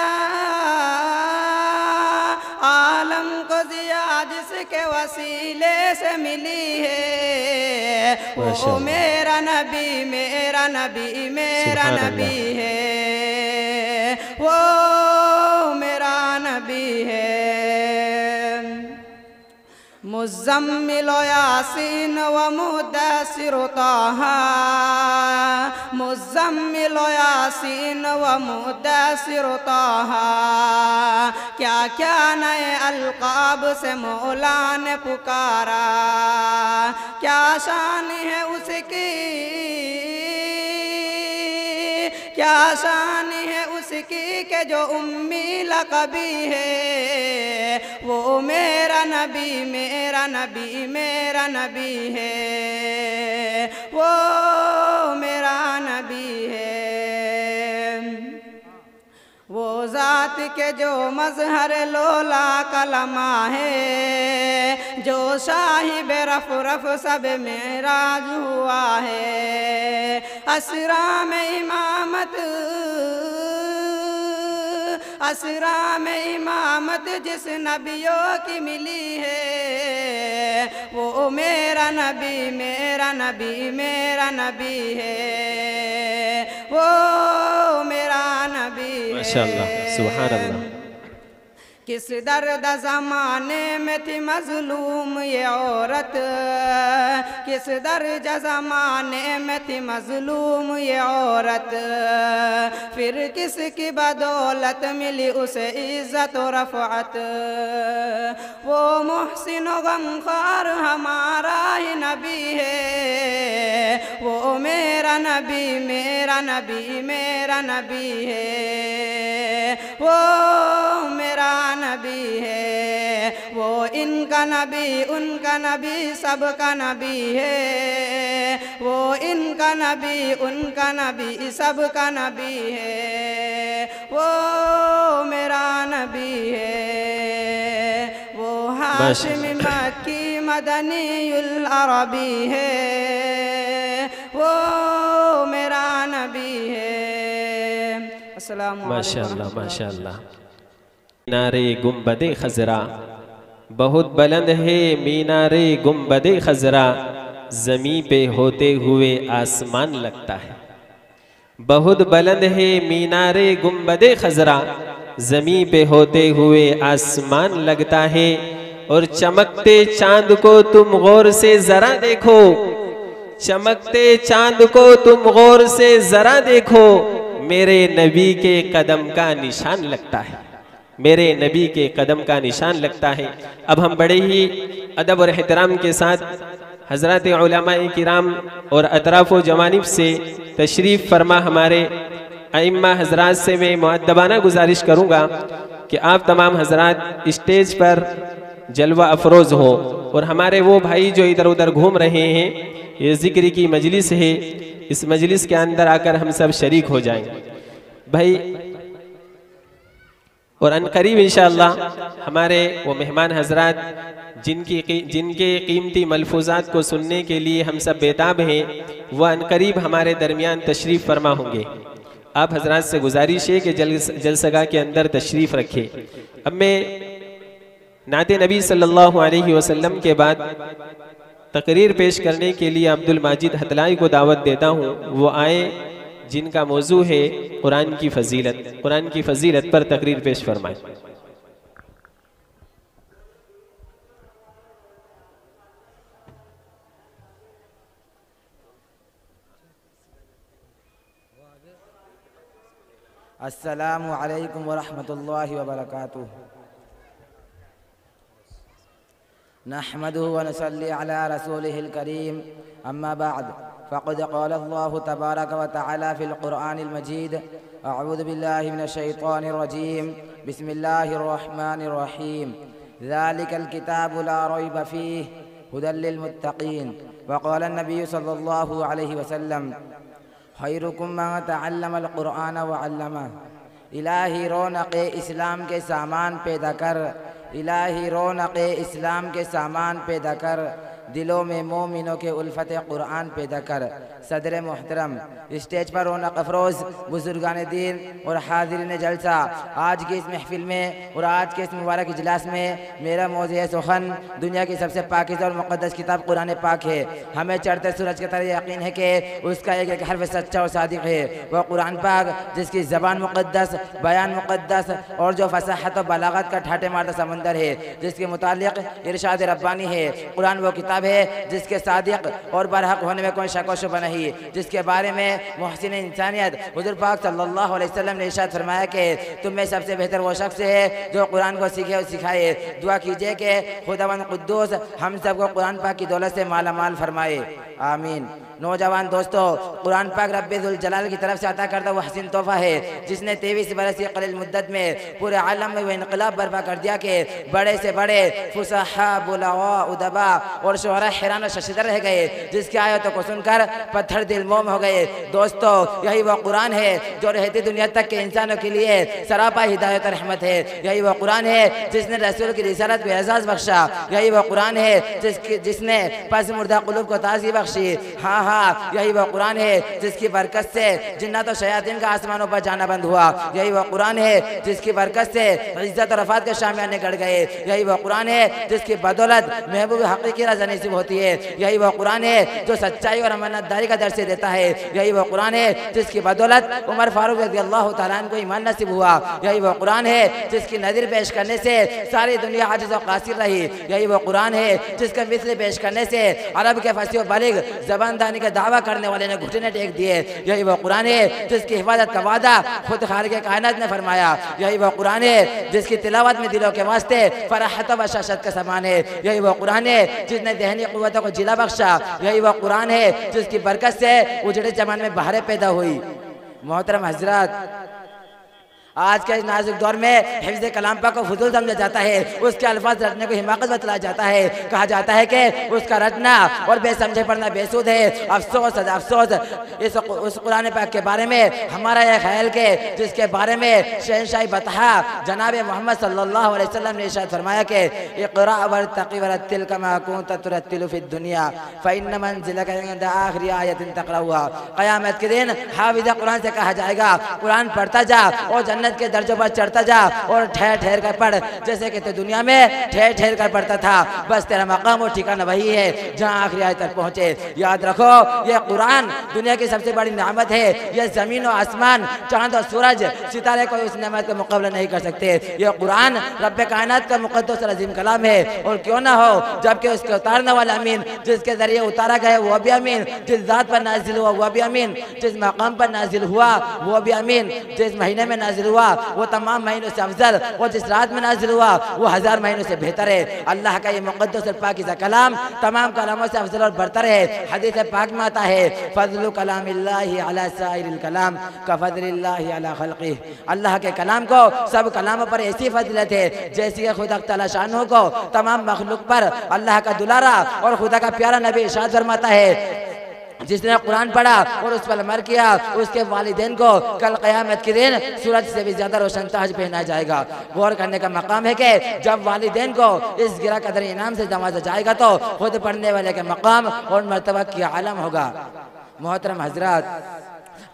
जिसके वसीले से मिली है। वो मेरा नबी मेरा नबी मेरा नबी है। वो मेरा नबी है। मुज़म्मिल यासीन व मुद्दसिर ताहा। मुज़म्मिल यासीन व मुद्दसिर ताहा। क्या क्या नए अलकाब से मौला ने पुकारा। क्या शान है उसकी क्या शान है उसकी के जो उम्मी लक़बी है। वो मेरा नबी मेरा नबी मेरा नबी है। वो मेरा नबी है। वो ज़ात के जो मज़हर लोला कलमा है। जो साहिब रफ रफ सब मेराज हुआ है। असरा में इमामत असरा में इमामत जिस नबियों की मिली है। वो मेरा नबी मेरा नबी मेरा नबी है। वो मेरा नबी है। माशाअल्लाह सुभान अल्लाह। किस दर्द ज़माने में थी मज़लूम ये औरत। किस दर्द ज़माने में थी मज़लूम ये औरत। फिर किसकी बदौलत मिली उसे इज़्ज़त और रफ़अत। वो मुहसिन व गमख़ार हमारा ही नबी है। वो मेरा नबी मेरा नबी मेरा नबी है। वो मेरा नबी है। वो इनका नबी उनका नबी सबका नबी है। वो इनका नबी उनका नबी सबका नबी है। वो मेरा नबी है। वो हाशिमी मक्की मदनीयुल अरबी है। वो मेरा नबी है। अस्सलामु अलैकुम। माशाअल्लाह माशाअल्लाह। मीनारे गुंबदे खजरा बहुत बुलंद है। मीनारे गुंबदे खजरा ज़मीं पे होते हुए आसमान लगता है। बहुत बुलंद है मीनारे गुंबदे खजरा ज़मीं पे होते हुए आसमान लगता है। और चमकते चांद को तुम गौर से जरा देखो। चमकते चांद को तुम गौर से जरा देखो। मेरे नबी के कदम का निशान लगता है। मेरे नबी के कदम का निशान लगता है। अब हम बड़े ही अदब और एहतराम के साथ हज़रत उलमाए किराम और अतराफ़ व जवानिब से तशरीफ़ फरमा हमारे अइम्मा हज़रात से मैं मुअद्दबाना गुजारिश करूँगा कि आप तमाम हज़रात स्टेज पर जलवा अफरोज़ हो। और हमारे वो भाई जो इधर उधर घूम रहे हैं, ये ज़िक्र की मजलिस है, इस मजलिस के अंदर आकर हम सब शरीक हो जाएंगे भाई। और अनकरीब इंशाअल्लाह हमारे वो मेहमान हजरात जिनके कीमती मलफूजात को सुनने के लिए हम सब बेताब हैं, वह अनकरीब हमारे दरमियान तशरीफ़ फरमा होंगे। आप हजरात से गुजारिश है कि जलसगा के अंदर तशरीफ़ रखें। अब मैं नाते नबी सल्लल्लाहु अलैहि वसल्लम के बाद तकरीर पेश करने के लिए अब्दुल माजिद हतलाई को दावत देता हूँ। वो आए जिनका मौजू है कुरान की फजीलत। कुरान की फजीलत पर तकरीर पेश फरमाएं। अस्सलामु अलैकुम वरहमतुल्लाहि वबरकातुह। नहमदुहु व नसल्ली अला रसूलिहिल करीम, अम्मा बाद, फ़क़द क़ाल अल्लाहु तबारक व तआला फ़िल क़ुरआनिल मजीद, अऊज़ु बिल्लाहि मिनश शैतानिर रजीम, बिस्मिल्लाहिर रहमानिर रहीम, ज़ालिकल किताबु ला रैब फ़ीहि हुदल लिल मुत्तक़ीन। व क़ाल अन्नबी सल्लल्लाहु अलैहि वसल्लम, खैरुकुम मन तअल्लमल क़ुरआन व अल्लमह। इलाही रौनक़े इस्लाम के सामान पैदा कर, इलाही रौनक़े इस्लाम के सामान पैदा कर, दिलों में मोमिनों के उल्फत कुरान पैदा कर। सदर मोहतरम, स्टेज पर रौनक अफरोज़ बुजुर्गान दीन और हाज़िरीन जलसा, आज की इस महफिल में और आज के इस मुबारक इजलास में मेरा मौज़ू सुखन दुनिया की सबसे पाकीज़ा और मुक़द्दस किताब कुरान पाक है। हमें चढ़ते सूरज की तरह यकीन है कि उसका एक एक हर्फ सच्चा और सादिक है। वह कुरान पाक जिसकी ज़बान मुक़द्दस, बयान मुक़द्दस और जो फसाहत और बलागत का ठाटे मारता समंदर है, जिसके मुतालिक इरशाद रब्बानी है। कुरान वो किताब है जिसके सादिक और बरहक होने में कोई शक व शुबा नहीं, जिसके बारे में मुहसिन इंसानियत हुज़ूर पाक सल्लल्लाहु अलैहि वसल्लम ने इरशाद फरमाया कि तुम में सबसे बेहतर वो शख्स है जो कुरान को सीखे और सिखाए। दुआ कीजिए कि खुदावंद कुद्दूस हम सबको कुरान पाक की दौलत से माला माल फरमाए, आमीन। नौजवान दोस्तों, कुरान पाक रब्बुल जलाल की तरफ से अता करता वो हसीन तोहफा है जिसने 23 बरस की कलील मुद्दत में पूरे आलम में वो इनकलाब बर्पा कर दिया कि बड़े से बड़े फुसहा, बुलावा, उदबा और शोहरा हैरान और शशीदर रह गए, जिसकी आयतों को सुनकर पत्थर दिल मोम हो गए। दोस्तों, यही वो कुरान है जो रहती दुनिया तक के इंसानों के लिए सरापा हिदायत और रहमत है। यही वो कुरान है जिसने रसूल की रिसालत पे एजाज़ बख्शा। यही वो कुरान है जिसने पस मुर्दा कुलूब को ताज़गी बख्शी। हाँ, यही वो कुरान है जिसकी बरकत से जिन्नात और शयातीन का आसमानों पर जाना बंद हुआ। यही वो कुरान है जिसकी बरकत से इज्जत और रफ़ात के शामियाने गढ़ गए। यही वो कुरान है जिसकी बदौलत महबूब हक़ीक़ी रज़ा नसीब होती है। यही वो कुरान है जो सच्चाई और अमानतदारी का दर्स देता है। यही वो कुरान है जिसकी बदौलत उमर फारूक रज़ियल्लाहु ताला अन्हु को ईमान नसीब हुआ। यही वो कुरान है जिसकी नज़ीर पेश करने से सारी दुनिया आजिज़ और कासिर रही। यही वो कुरान है जिसका मिस्ल पेश करने से अरब के फसीह बालिग ज़बानदानी का दावा करने वाले ने घुटने टेक दिए। यही वो कुरान है जिसकी हिफाजत का वादा खुद खालिक़े कायनात ने फरमाया। यही वो कुरान है जिसकी तिलावत में दिलों के वास्ते फराहत व बशाशत का समान है। यही वो कुरान है जिसने ज़हनी क़ुव्वतों को जिला बख्शा। यही वो कुरान है जिसकी बरकत से उजड़े ज़मान में बहारें पैदा हुई। मोहतरम हज़रात, आज के इस नाजुक दौर में हिफ्ज़ कलाम पाक को फजूल समझा जाता है, उसके अल्फाज रटने को हिमाकत बतलाया जाता है। कहा जाता है कि उसका रटना और बेसमझे पढ़ना बेसुद है। अफसोस अफसोस उस कुरान पाक के बारे में हमारा यह ख्याल के जिसके बारे में शहनशाही बतहा जनाब मोहम्मद सल्लल्लाहु अलैहि वसल्लम ने इरशाद फरमाया कि इक़रा वर्तक़ि वरत्तिल कमा कुंत तुरत्तिलु फ़िद दुनिया फ़इन्न मंज़िलका इंद आखिरी आयतिन तक़रऊहा। क़यामत के दिन हाफ़िज़ कुरान से कहा जाएगा, कुरान पढ़ता जा और जन्नत के दर्जों पर चढ़ता जा और ठहर ठहर कर पढ़, जैसे कि तो दुनिया में ठहर ठहर कर पढ़ता था। बस तेरा मकाम और ठिकाना वही है जहाँ आखिरी आयत तक पहुँचे। याद रखो, यह कुरान दुनिया की सबसे बड़ी नेमत है। यह ज़मीन और आसमान, चांद और सूरज, सितारे कोई उस नेमत का मुकाबला नहीं कर सकते। यह कुरान रब्बे कायनात का मुक़द्दस और अज़ीम कलाम है। और क्यों ना हो, जबकि उसके उतारने वाला अमीन, जिसके ज़रिए उतारा गया वो भी अमीन, जिस ज़ात पर नाजिल हुआ वो भी अमीन, जिस मकाम पर नाजिल हुआ वो भी अमीन, जिस महीने में नाजिल हुआ वो तमाम महीनों से अफजल, और जिस रात में नाजिल हुआ वो 1000 महीनों से बेहतर है। अल्लाह का ये मुक़द्दस और पाकीज़ा कलाम तमाम कलामों से अफजल और बरतर है। हदीस पाक में आता है, फ़ज़्लु कलामिल्लाहि अला साइरिल कलाम कफ़ज़लिल्लाहि अला ख़ल्क़िही। अल्लाह के कलाम को सब कलामों पर ऐसी फजीलत है जैसी कि खुदा तआला शानो को तमाम मखलूक पर अल्लाह का दुलारा और खुदा का प्यारा नबी इरशाद फरमाता है, जिसने कुरान पढ़ा और उस पर अमल किया उसके वालिदैन को कल क़यामत के दिन सूरज से भी ज़्यादा रोशन ताज पहना जाएगा। गौर करने का मकाम है कि जब वालिदैन को इस गिरा कदर इनाम से नवाजा जाएगा तो खुद पढ़ने वाले के मकाम और मर्तबा की आलम होगा। मोहतरम हजरात,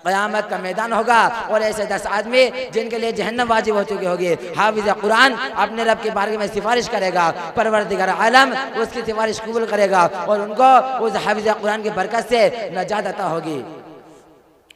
क़यामत का मैदान होगा और ऐसे 10 आदमी जिनके लिए जहन्नम वाजिब हो चुकी होगी। हाफिज़ कुरान अपने रब के बारे में सिफारिश करेगा, परवरदिगार आलम उसकी सिफारिश कबूल करेगा और उनको उस हाफिज़ कुरान की बरकत से नजात अता होगी।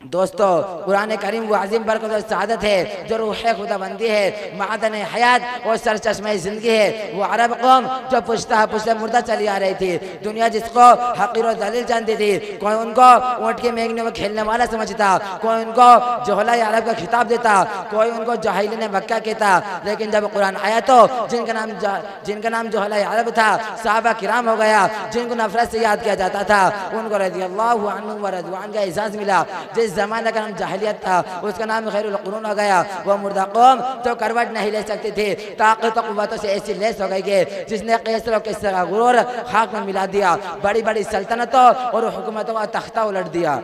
दोस्तों, कुरान करीम वो अजीम बरकत और सआदत है जो रूह खुदाबंदी है, मादन हयात और सरचश्मे ज़िंदगी है। वो अरब कौम जो पुश्ता मुर्दा चली आ रही थी, दुनिया जिसको हकीर और दलील जानती थी, कोई उनको ऊँट के मेंगने में खेलने वाला समझता, कोई उनको जोहला अरब का खिताब देता, कोई उनको जाहिलिन मक्का कहता। लेकिन जब कुरान आया तो जिनका नाम जोहला अरब था सहाबा किराम हो गया, जिनको नफरत से याद किया जाता था, उनको रज़ियल्लाहु अन्हु व रज़वान का एहसास मिला। जिस ज़माने का नाम जाहिलियत था उसका नाम खैरुल कुरून हो गया। वो मुर्दा कौम तो करवट नहीं ले सकती थी, ताकत और कुव्वतों से ऐसी लेस हो गई कि जिसने कैसर और किस्रा का गुरूर खाक में मिला दिया, बड़ी बड़ी सल्तनतों और हुकूमतों का तख्ता उलट दिया।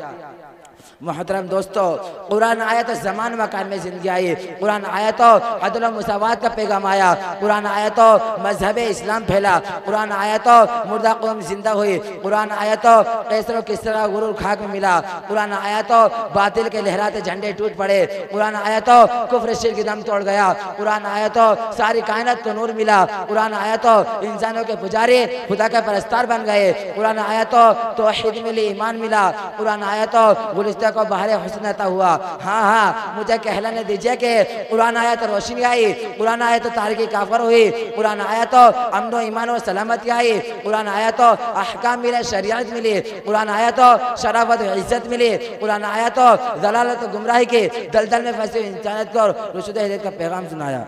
मोहतरम दोस्तों, कुरान आया तो ज़मान मकान में ज़िंदगी आई, कुरान आया तो अदल व मुसावात का पैगाम आया, कुरान आया तो मजहब इस्लाम फैला, कुरान आया तो मुर्दा कौम जिंदा हुई, कुरान आया तो कैसर किस तरह गुरूर खाक में मिला, कुरान आया तो बातिल के लहराते झंडे टूट पड़े, कुरान आया तो कुफ्र शिर्क दम तोड़ गया, कुरान आया तो सारी कायनात को नूर मिला, कुरान आया तो इंसानों के पुजारी खुदा के परस्तार बन गए, कुरान आया तो तौहीद मिली, ईमान मिला, कुरान आया तो गुलिस्तान को बाहर हुस्न अता हुआ। हाँ, मुझे कहलाने दीजिए कि कुरान आया तो रोशनी आई, कुरान आया तो तारीकी काफर हुई, कुरान आया तो अमन ईमान और सलामती आई, कुरान आया तो अहकाम मिले, शरीयत मिली, कुरान आया तो शराफत और इज्जत मिली, कुरान आया तो दलालत और गुमराही के दलदल में फंसे इंसानियत को रुशद हिदायत का पैगाम सुनाया।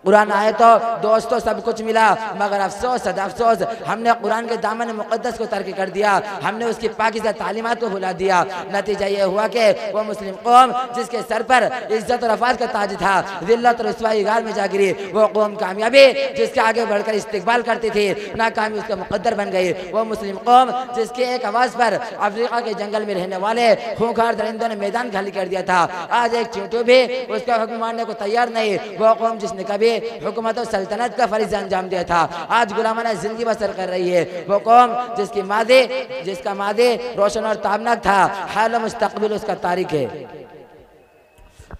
कुरान आए तो दोस्तों सब कुछ मिला, मगर अफसोस सद अफसोस हमने कुरान के दामन मुक़द्दस को तर्क कर दिया, हमने उसकी पाकीज़ा तालीमात को भुला दिया। नतीजा ये हुआ कि वो मुस्लिम कौम जिसके सर पर इज्जत और अफाज का ताज था, ज़िल्लत और रुसवाई गार में जा गिरी। वो कौम कामयाबी जिसके आगे बढ़कर इस्तिक़बाल करती थी, नाकामी उसका मुक़द्दर बन गई। वो मुस्लिम कौम जिसकी एक आवाज़ पर अफ्रीका के जंगल में रहने वाले खूंखार दरिंदों ने मैदान खाली कर दिया था, आज एक चींटू भी उसका हुक्म मानने को तैयार नहीं। वो कौम जिसने कभी हुकूमत और सल्तनत का फरीज़ अंजाम दिया था, आज गुलामाना जिंदगी बसर कर रही है। वो कौम जिसका मादे रोशन और ताबनाक था, हाल मुस्तकबिल उसका तारीख है।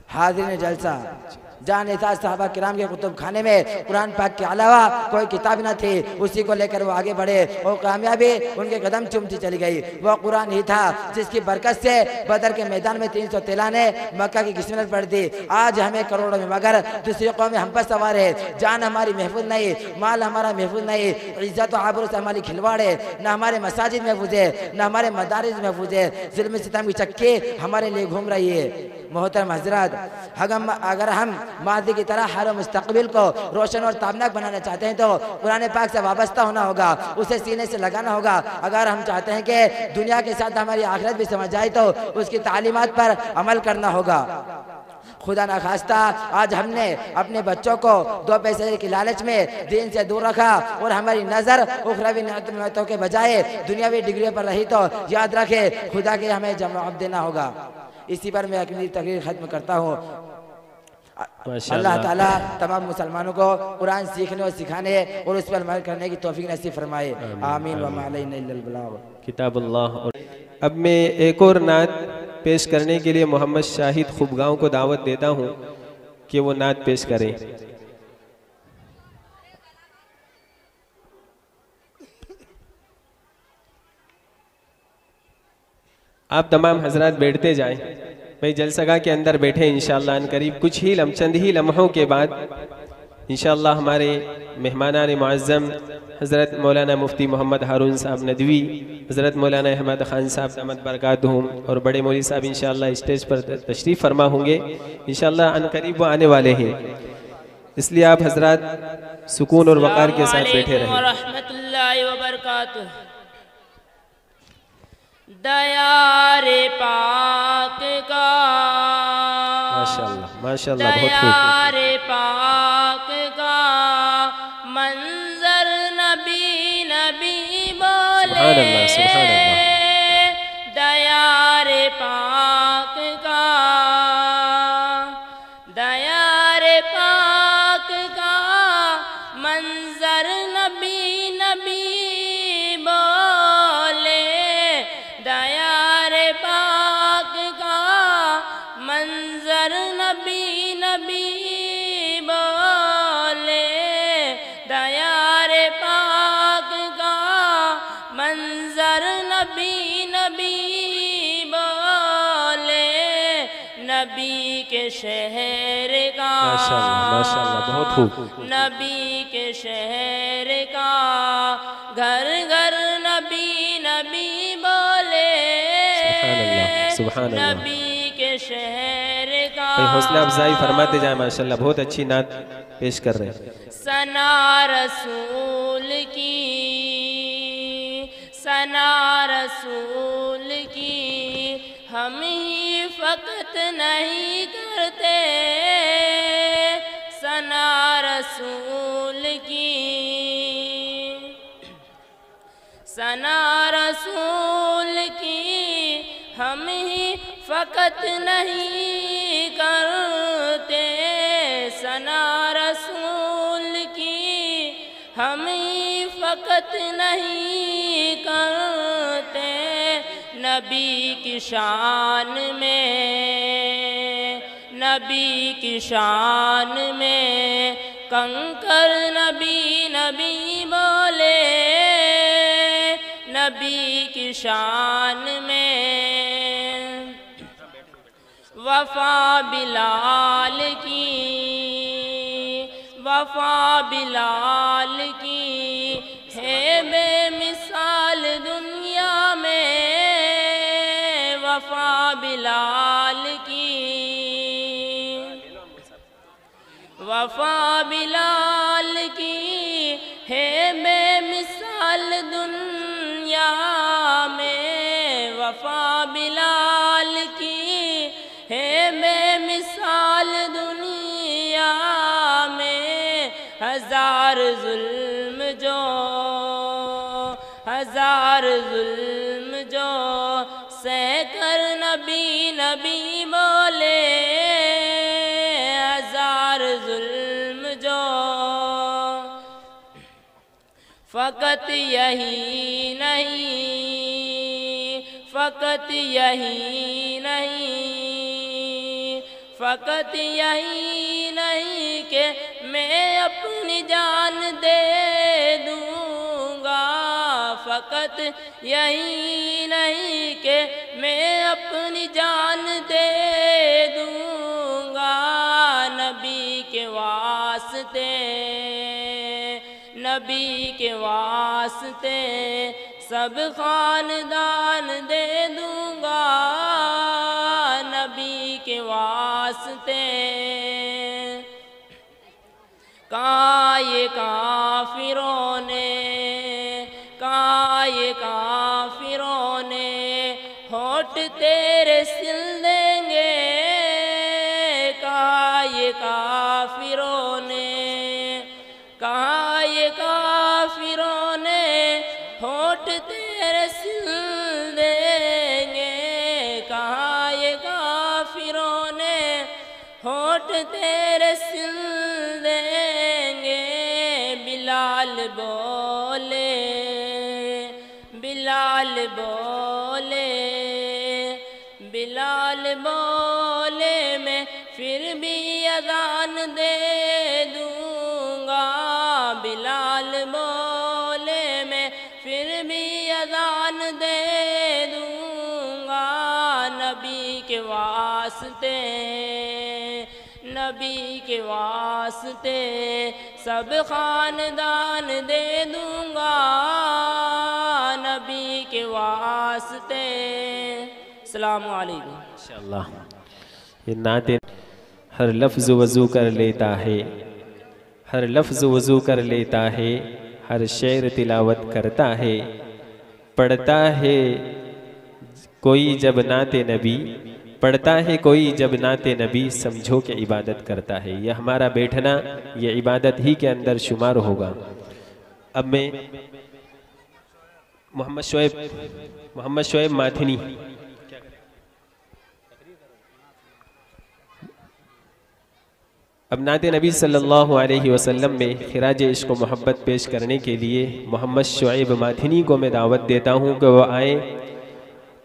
हाज़िरीन जलसा, जान एहसास साहबा किराम के कुतुब खाने में कुरान पाक के अलावा कोई किताब न थी, उसी को लेकर वो आगे बढ़े और कामयाबी उनके कदम चूमती चली गई। वो कुरान ही था जिसकी बरकत से बदर के मैदान में 313 ने मक्का की किस्मत पड़ दी। आज हमें करोड़ों में मगर दूसरी कौमें हम पर सवार है, जान हमारी महफूज नहीं, माल हमारा महफूज नहीं, इज्जत और आबरू से हमारी खिलवाड़ है, न हमारे मसाजिद महफूज है, न हमारे मदारिस महफूज है, ज़ुल्म सितम की चक्की हमारे लिए घूम रही है। मोहतरम हज़रात, अगर हम मादी की तरह हर मुस्तकबिल को रोशन और ताबनाक बनाना चाहते हैं तो कुरान पाक से वाबस्ता होना होगा, उसे सीने से लगाना होगा। अगर हम चाहते हैं कि दुनिया के साथ हमारी आखिरत भी समझ आए तो उसकी तालीमात पर अमल करना होगा। खुदा न खास्ता आज हमने अपने बच्चों को 2 पैसे की लालच में दीन से दूर रखा और हमारी नज़र उखरवी नेमतों के बजाय दुनियावी डिग्रियों पर रही तो याद रखे खुदा के हमें जवाब देना होगा। इसी पर मैं अपनी तकरीर खत्म करता हूँ। अल्लाह ताला तमाम मुसलमानों को कुरान सीखने और सिखाने और उस पर अमल करने की तौफीक नसीब फरमाए। आमीन व मा अलैना इल्लल बलाग। किताबुल्लाह। अब मैं एक और नात पेश करने के लिए मोहम्मद शाहिद खुबगांव को दावत देता हूँ कि वो नात पेश करें। आप तमाम हजरात बैठते जाएं, भाई जलसगा के अंदर बैठे इंशाअल्लाह अनकरीब कुछ ही चंद ही लम्हों के बाद इंशाअल्लाह हमारे मेहमानान मुअज़्ज़म हज़रत मौलाना मुफ्ती मोहम्मद हारून साहब नदवी, हज़रत मौलाना अहमद ख़ान साहब दामत बरकातुहुम और बड़े मौलवी साहब इंशाअल्लाह स्टेज पर तशरीफ़ फरमा होंगे। इंशाअल्लाह अनकरीब वो आने वाले हैं, इसलिए आप हजरात सुकून और वक़ार के साथ बैठे रहें। रहमतुल्लाहि व बरकातुहू। दयारे पाक का माशाअल्लाह माशाअल्लाह, बहुत खूब। दयारे पाक का मंजर नबी नबी बोले, सुभान अल्लाह सुभान अल्लाह। दयारे पाक का, दयारे पाक का मंजर नबी नबी बोले, दयारे पाक का नबी नबी बोले, नबी के शहर का माशाअल्लाह माशाअल्लाह, बहुत खूब। नबी के शहर का घर घर नबी नबी बोले, सुभान अल्लाह। नबी के शहर का। भाई हौसला अफजाई फरमाते जाए, माशाअल्लाह बहुत अच्छी नात पेश कर रहे हैं। सना रसूल की, सना रसूल की हम ही फकत नहीं करते, सना रसूल की, सना रसूल की हम ही फकत नहीं करते, सना रसूल की हम ही फकत नहीं करते, नबी की शान में, नबी की शान में कंकर नबी नबी बोले, नबी की शान में वफा बिलाल की, वफा बिलाल की है बेमिसाल दुनिया में, वफा बिलाल की, वफा बिलाल की है बेमिसाल दुनिया में, वफा बिलाल की है बेमिसाल दुनिया में, हजार जुल्म जो, हजार जुल्म जो सहकर नबी नबी बोले, हजार जुल्म जो फ़कत यही नहीं, फ़कत यही नहीं, फ़कत यही नहीं कि मैं अपनी जान दे दूँगा, फ़कत यही नहीं कि मैं अपनी जान दे दूँगा, नबी के वास्ते, नबी के वास्ते सब खानदान दे दूँगा, नबी के वास्ते। कहाँ ये काफिरों ने, कहाँ ये काफिरों ने होठ तेरे सिल देंगे, कहाँ ये काफिरों ने, कहाँ ये काफिरों ने होठ तेरे सिल देंगे, कहाँ ये काफिरों ने होठ तेरे सिल देंगे, बिलाल बोले, बिलाल बोले, बिलाल बोले मैं फिर भी अज़ान दे दूँगा, बिलाल बोले मैं फिर भी अज़ान दे दूँगा, नबी के वास्ते, नबी के वास्ते सब खानदान दे दूँगा, नबी के वास्ते। अस्सलामु अलैकुम। माशाअल्लाह, ये नाते हर लफ्ज़ वज़ू कर लेता है, हर लफ्ज़ वज़ू कर लेता है, हर शेर तिलावत करता है, पढ़ता है कोई जब नाते नबी, पढ़ता है कोई जब नाते नबी, समझो कि इबादत करता है। यह हमारा बैठना ये इबादत ही के अंदर शुमार होगा। अब मैं मोहम्मद शोएब माथिनी अब नाते नबी सल्लल्लाहु अलैहि वसल्लम में खिराज इश्क व मोहब्बत पेश करने के लिए मोहम्मद शोएब माथिनी को मैं दावत देता हूँ कि वह आए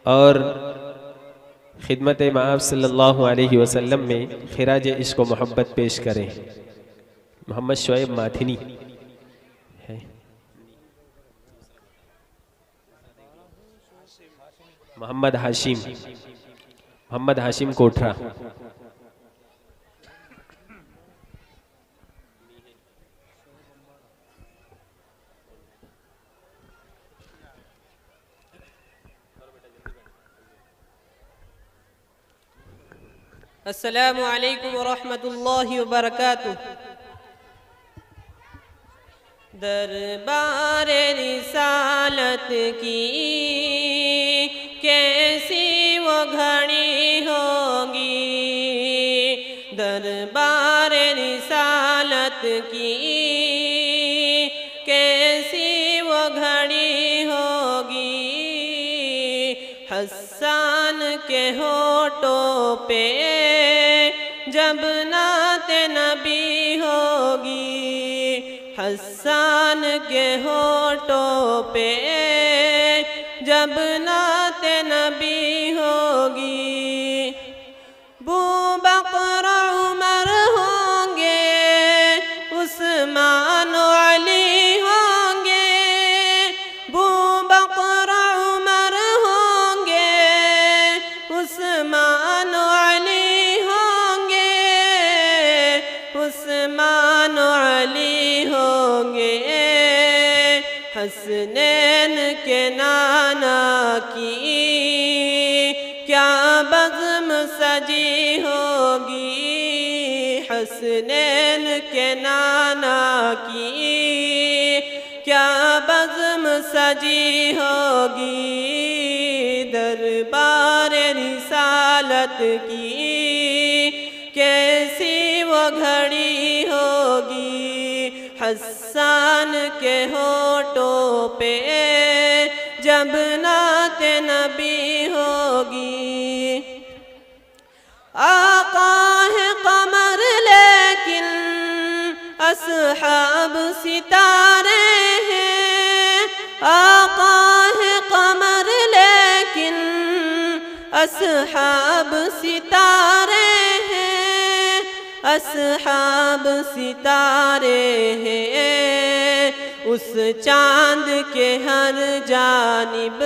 और खिदमत माब सल्लल्लाहु अलैहि वसल्लम में खिराज इश्क व मोहब्बत पेश करें। मोहम्मद शोएब माथिनी है। मोहम्मद हाशिम कोठरा। अस्सलामु अलैकुम वरहमतुल्लाहि वबरकातुह। दरबारे रिसालत की कैसी वो घड़ी होगी, दरबारे रिसालत की कैसी वो घड़ी होगी। हसन के होठों पे जब नाते नबी होगी, हसन के होठों पे जब नाते नबी होगी। बू बकर उमर होंगे, उस्मान अली होंगे, बू बकर उमर होंगे, उस्मान अली होंगे, उस्मान अली होंगे। हसनैन के नाना की क्या बज़्म सजी होगी, हसनैन के नाना की क्या बज़्म सजी होगी। दरबार रिसालत की कैसी वो घड़ी होगी। हसन के होठों पे जब नाते नबी होगी। आका है कमर लेकिन असहाब सितारे हैं, आका है कमर लेकिन असहाब सितारे हैं, असहाब सितारे हैं। उस चांद के हर जानिब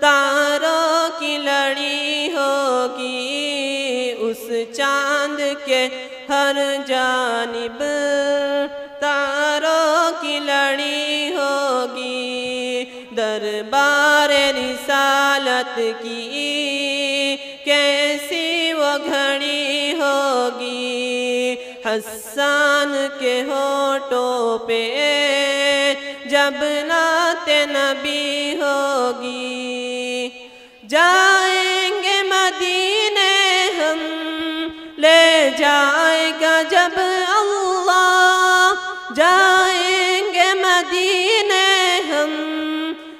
तारों की लड़ी होगी, उस चांद के हर जानिब तारों की लड़ी होगी। दरबार रिसालत की कैसी वो घड़ी होगी। हसन के होठों पे जब नाते नबी होगी। जाएंगे मदीने हम, ले जाएगा जब अल्लाह, जाएंगे मदीने हम,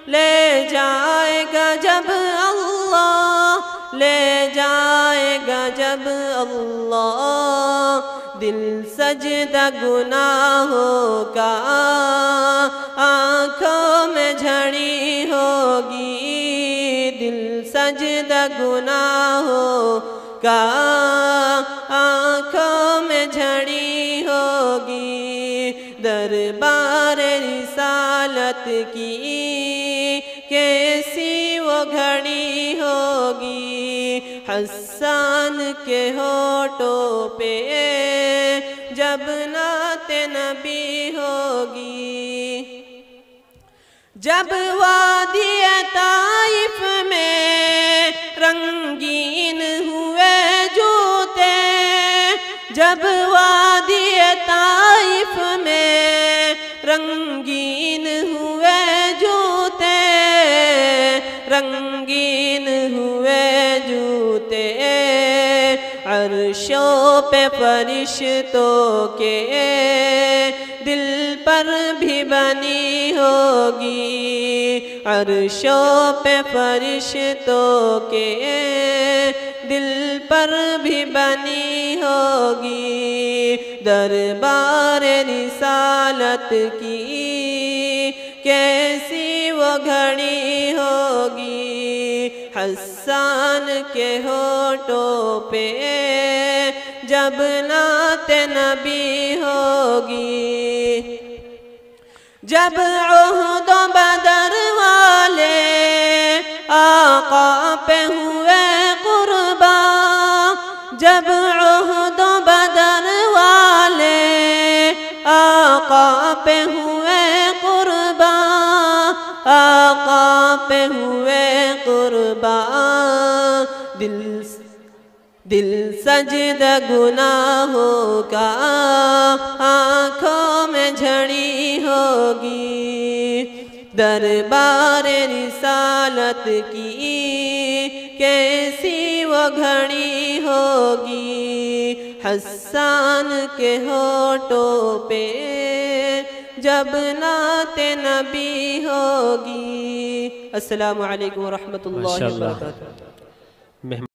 ले जाएगा जब अल्लाह, ले जाएगा जब अल्लाह। दिल सजदा गुनाहों का आँखों में झड़ी होगी, दिल सजदा गुनाहों का आँखों में झड़ी होगी। दरबार रिसालत की कैसी वो घड़ी होगी। हसन के होठों पे जब नाते नबी होगी। जब वादी ताइफ में रंगीन हुए जूते, जब वादी ताइफ में रंगीन हुए जूते, रंगीन हुए जूते। अर्शों पे फरिश्तों के दिल पर भी बनी होगी, अर्शों पे फरिश्तों के दिल पर भी बनी होगी। दरबार रिसालत की कैसी वो घड़ी होगी। हसन के होठों पे जब नाते नबी होगी। जब उहद बदर वाले आका पे हुए कुर्बान। दिल सजदा गुनाहों का आँखों में झड़ी होगी। दरबार रिसालत की कैसी वो घड़ी होगी। हस्सान के होठों पे जब नाते नबी होगी। अस्सलामु अलैकुम व रहमतुल्लाहि व बरकातुहू।